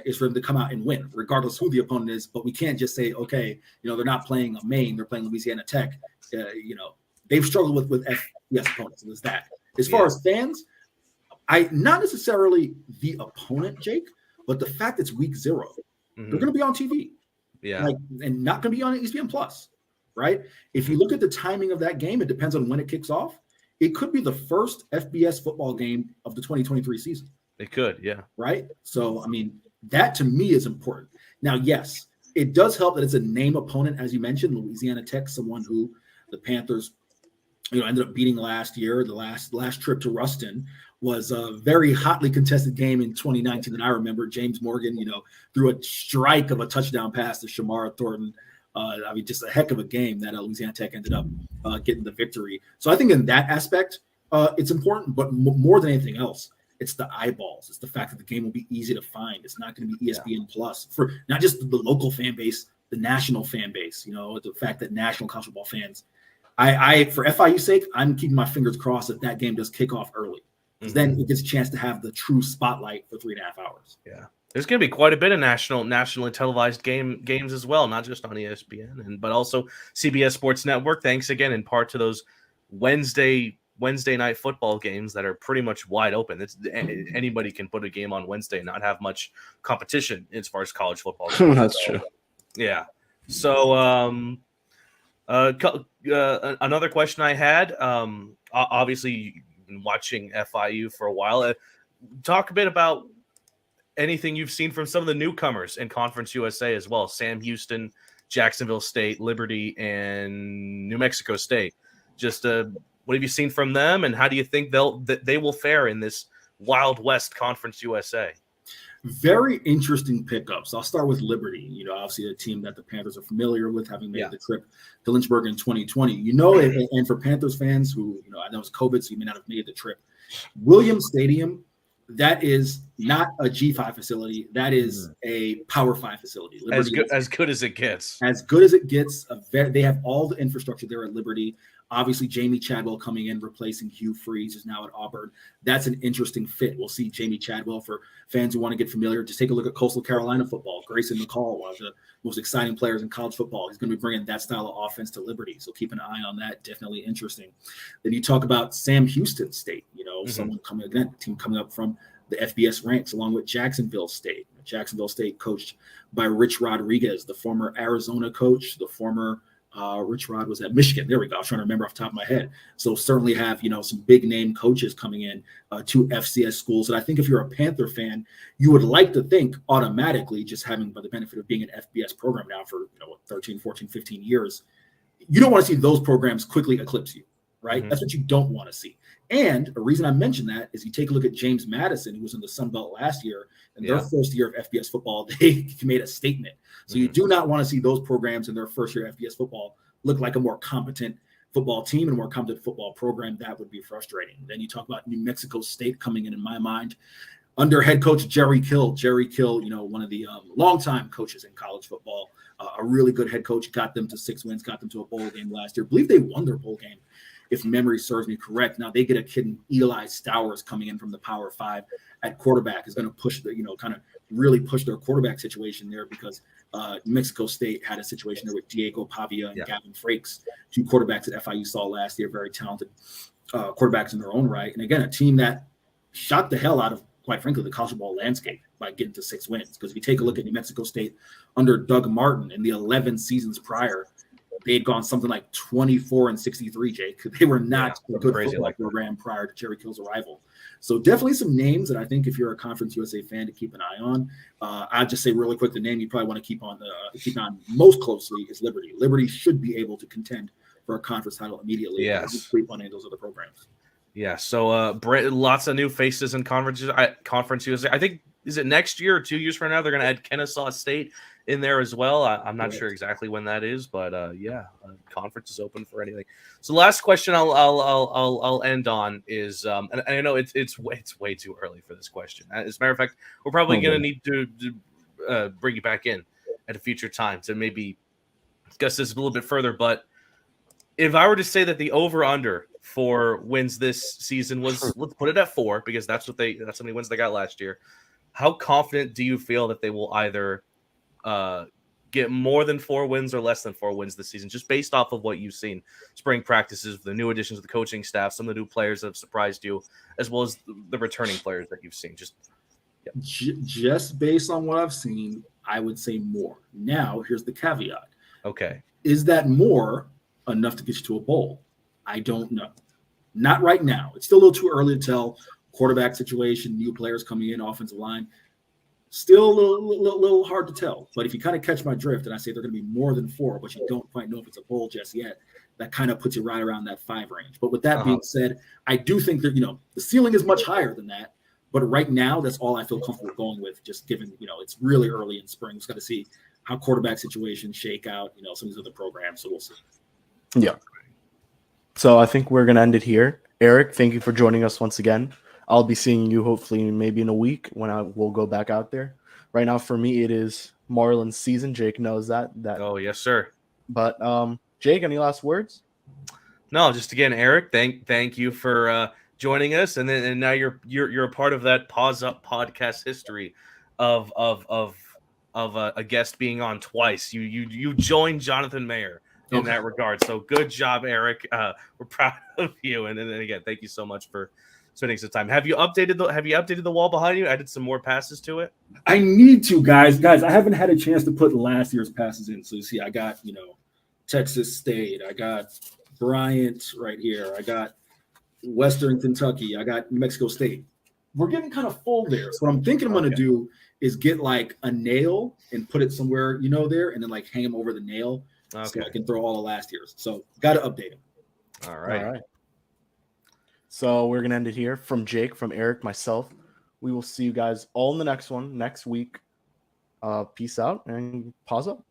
is for them to come out and win, regardless who the opponent is. But we can't just say, okay, they're not playing a Maine, they're playing Louisiana Tech. They've struggled with FBS opponents, and there's that. As far as fans, not necessarily the opponent, Jake, but the fact it's week 0. They're going to be on TV. Yeah. And not going to be on ESPN Plus, right? If you look at the timing of that game, it depends on when it kicks off. It could be the first FBS football game of the 2023 season. It could, yeah. Right? So, I mean, that to me is important. Now, yes, it does help that it's a name opponent, as you mentioned, Louisiana Tech, someone who the Panthers ended up beating last year. The last trip to Ruston was a very hotly contested game in 2019 that I remember. James Morgan, threw a strike of a touchdown pass to Shamara Thornton. Just a heck of a game that Louisiana Tech ended up getting the victory. So I think in that aspect, it's important, but more than anything else, it's the eyeballs. It's the fact that the game will be easy to find. It's not going to be ESPN Plus for not just the local fan base, the national fan base. The fact that national college football fans, I for FIU's sake, I'm keeping my fingers crossed that game does kick off early. Because then it gets a chance to have the true spotlight for 3.5 hours. Yeah, there's going to be quite a bit of nationally televised games as well, not just on ESPN, but also CBS Sports Network. Thanks again, in part to those Wednesday night football games that are pretty much wide open. Anybody can put a game on Wednesday and not have much competition as far as college football goes. That's true. Yeah. So, another question I had. Obviously, been watching FIU for a while. Talk a bit about anything you've seen from some of the newcomers in Conference USA as well. Sam Houston, Jacksonville State, Liberty, and New Mexico State. Just what have you seen from them, and how do you think they will fare in this Wild West Conference USA? Very interesting pickups. I'll start with Liberty. Obviously a team that the Panthers are familiar with, having made the trip to Lynchburg in 2020. And for Panthers fans who, I know it's COVID, so you may not have made the trip. Williams Stadium, that is not a G5 facility. That is a Power 5 facility. Liberty as good as it gets. As good as it gets. They have all the infrastructure there at Liberty. Obviously, Jamie Chadwell coming in, replacing Hugh Freeze, who's now at Auburn. That's an interesting fit. We'll see Jamie Chadwell. For fans who want to get familiar, just take a look at Coastal Carolina football. Grayson McCall, one of the most exciting players in college football. He's going to be bringing that style of offense to Liberty. So keep an eye on that. Definitely interesting. Then you talk about Sam Houston State, someone coming again, team coming up from the FBS ranks, along with Jacksonville State. Jacksonville State coached by Rich Rodriguez, the former Arizona coach, the former Rich Rod was at Michigan. There we go. I was trying to remember off the top of my head. So certainly have, some big name coaches coming in to FCS schools. And I think if you're a Panther fan, you would like to think automatically, just having by the benefit of being an FBS program now for 13, 14, 15 years, you don't want to see those programs quickly eclipse you, right? Mm-hmm. That's what you don't want to see. And a reason I mention that is you take a look at James Madison, who was in the Sun Belt last year, and their first year of FBS football, they made a statement. So you do not want to see those programs in their first year of FBS football look like a more competent football team and a more competent football program. That would be frustrating. Then you talk about New Mexico State coming in my mind, under head coach Jerry Kill. Jerry Kill, one of the longtime coaches in college football, a really good head coach, got them to 6 wins, got them to a bowl game last year. I believe they won their bowl game, if memory serves me correct. Now they get a kid in Eli Stowers coming in from the Power 5 at quarterback, is going to push the, kind of really push their quarterback situation there, because New Mexico State had a situation there with Diego Pavia and Gavin Frakes, 2 quarterbacks that FIU saw last year, very talented quarterbacks in their own right. And again, a team that shot the hell out of, quite frankly, the college football landscape by getting to 6 wins. Because if you take a look at New Mexico State under Doug Martin in the 11 seasons prior, they had gone something like 24-63, Jake. They were not a good football program prior to Jerry Kill's arrival. So definitely some names that I think if you're a Conference USA fan to keep an eye on. I'd just say really quick, the name you probably want to keep on most closely is Liberty. Liberty should be able to contend for a conference title immediately. Yes. Sleep on any of those other programs. Yeah. So lots of new faces in Conference USA. I think, is it next year or 2 years from now, they're going to add Kennesaw State in there as well. I'm not sure exactly when that is, but conference is open for anything. So last question I'll end on is, and I know it's way too early for this question. As a matter of fact, we're probably going to need to bring you back in at a future time to maybe discuss this a little bit further. But if I were to say that the over/under for wins this season was, let's put it at 4, because that's how many wins they got last year. How confident do you feel that they will either get more than 4 wins or less than 4 wins this season, just based off of what you've seen, spring practices, the new additions of the coaching staff, some of the new players that have surprised you, as well as the returning players that you've seen? Just based on what I've seen, I would say more. Now, here's the caveat. Okay. Is that more enough to get you to a bowl? I don't know. Not right now. It's still a little too early to tell. Quarterback situation, new players coming in, offensive line. Still a little hard to tell. But if you kind of catch my drift, and I say they're going to be more than 4, but you don't quite know if it's a bowl just yet, that kind of puts you right around that 5 range. But with that being said, I do think that, the ceiling is much higher than that. But right now, that's all I feel comfortable going with, just given, it's really early in spring. We've got to see how quarterback situations shake out, some of these other programs. So we'll see. Yeah. So I think we're going to end it here. Eric, thank you for joining us once again. I'll be seeing you hopefully maybe in a week when we'll go back out there. Right now, for me, it is Marlins season. Jake knows that. Oh, yes, sir. But Jake, any last words? No, just again, Eric, thank you for joining us, and now you're a part of that Paws Up podcast history of a guest being on twice. You joined Jonathan Mayer in that regard. So good job, Eric. We're proud of you, and again, thank you so much for spending some time. Have you updated the wall behind you? Added some more passes to it? I need to, guys. I haven't had a chance to put last year's passes in. So you see, I got, Texas State. I got Bryant right here. I got Western Kentucky. I got New Mexico State. We're getting kind of full there. So what I'm thinking I'm going to do is get like a nail and put it somewhere, there, and then like hang them over the nail so I can throw all the last year's. So got to update them. All right. So we're going to end it here. From Jake, from Eric, myself, we will see you guys all in the next one next week. Peace out and Paws Up.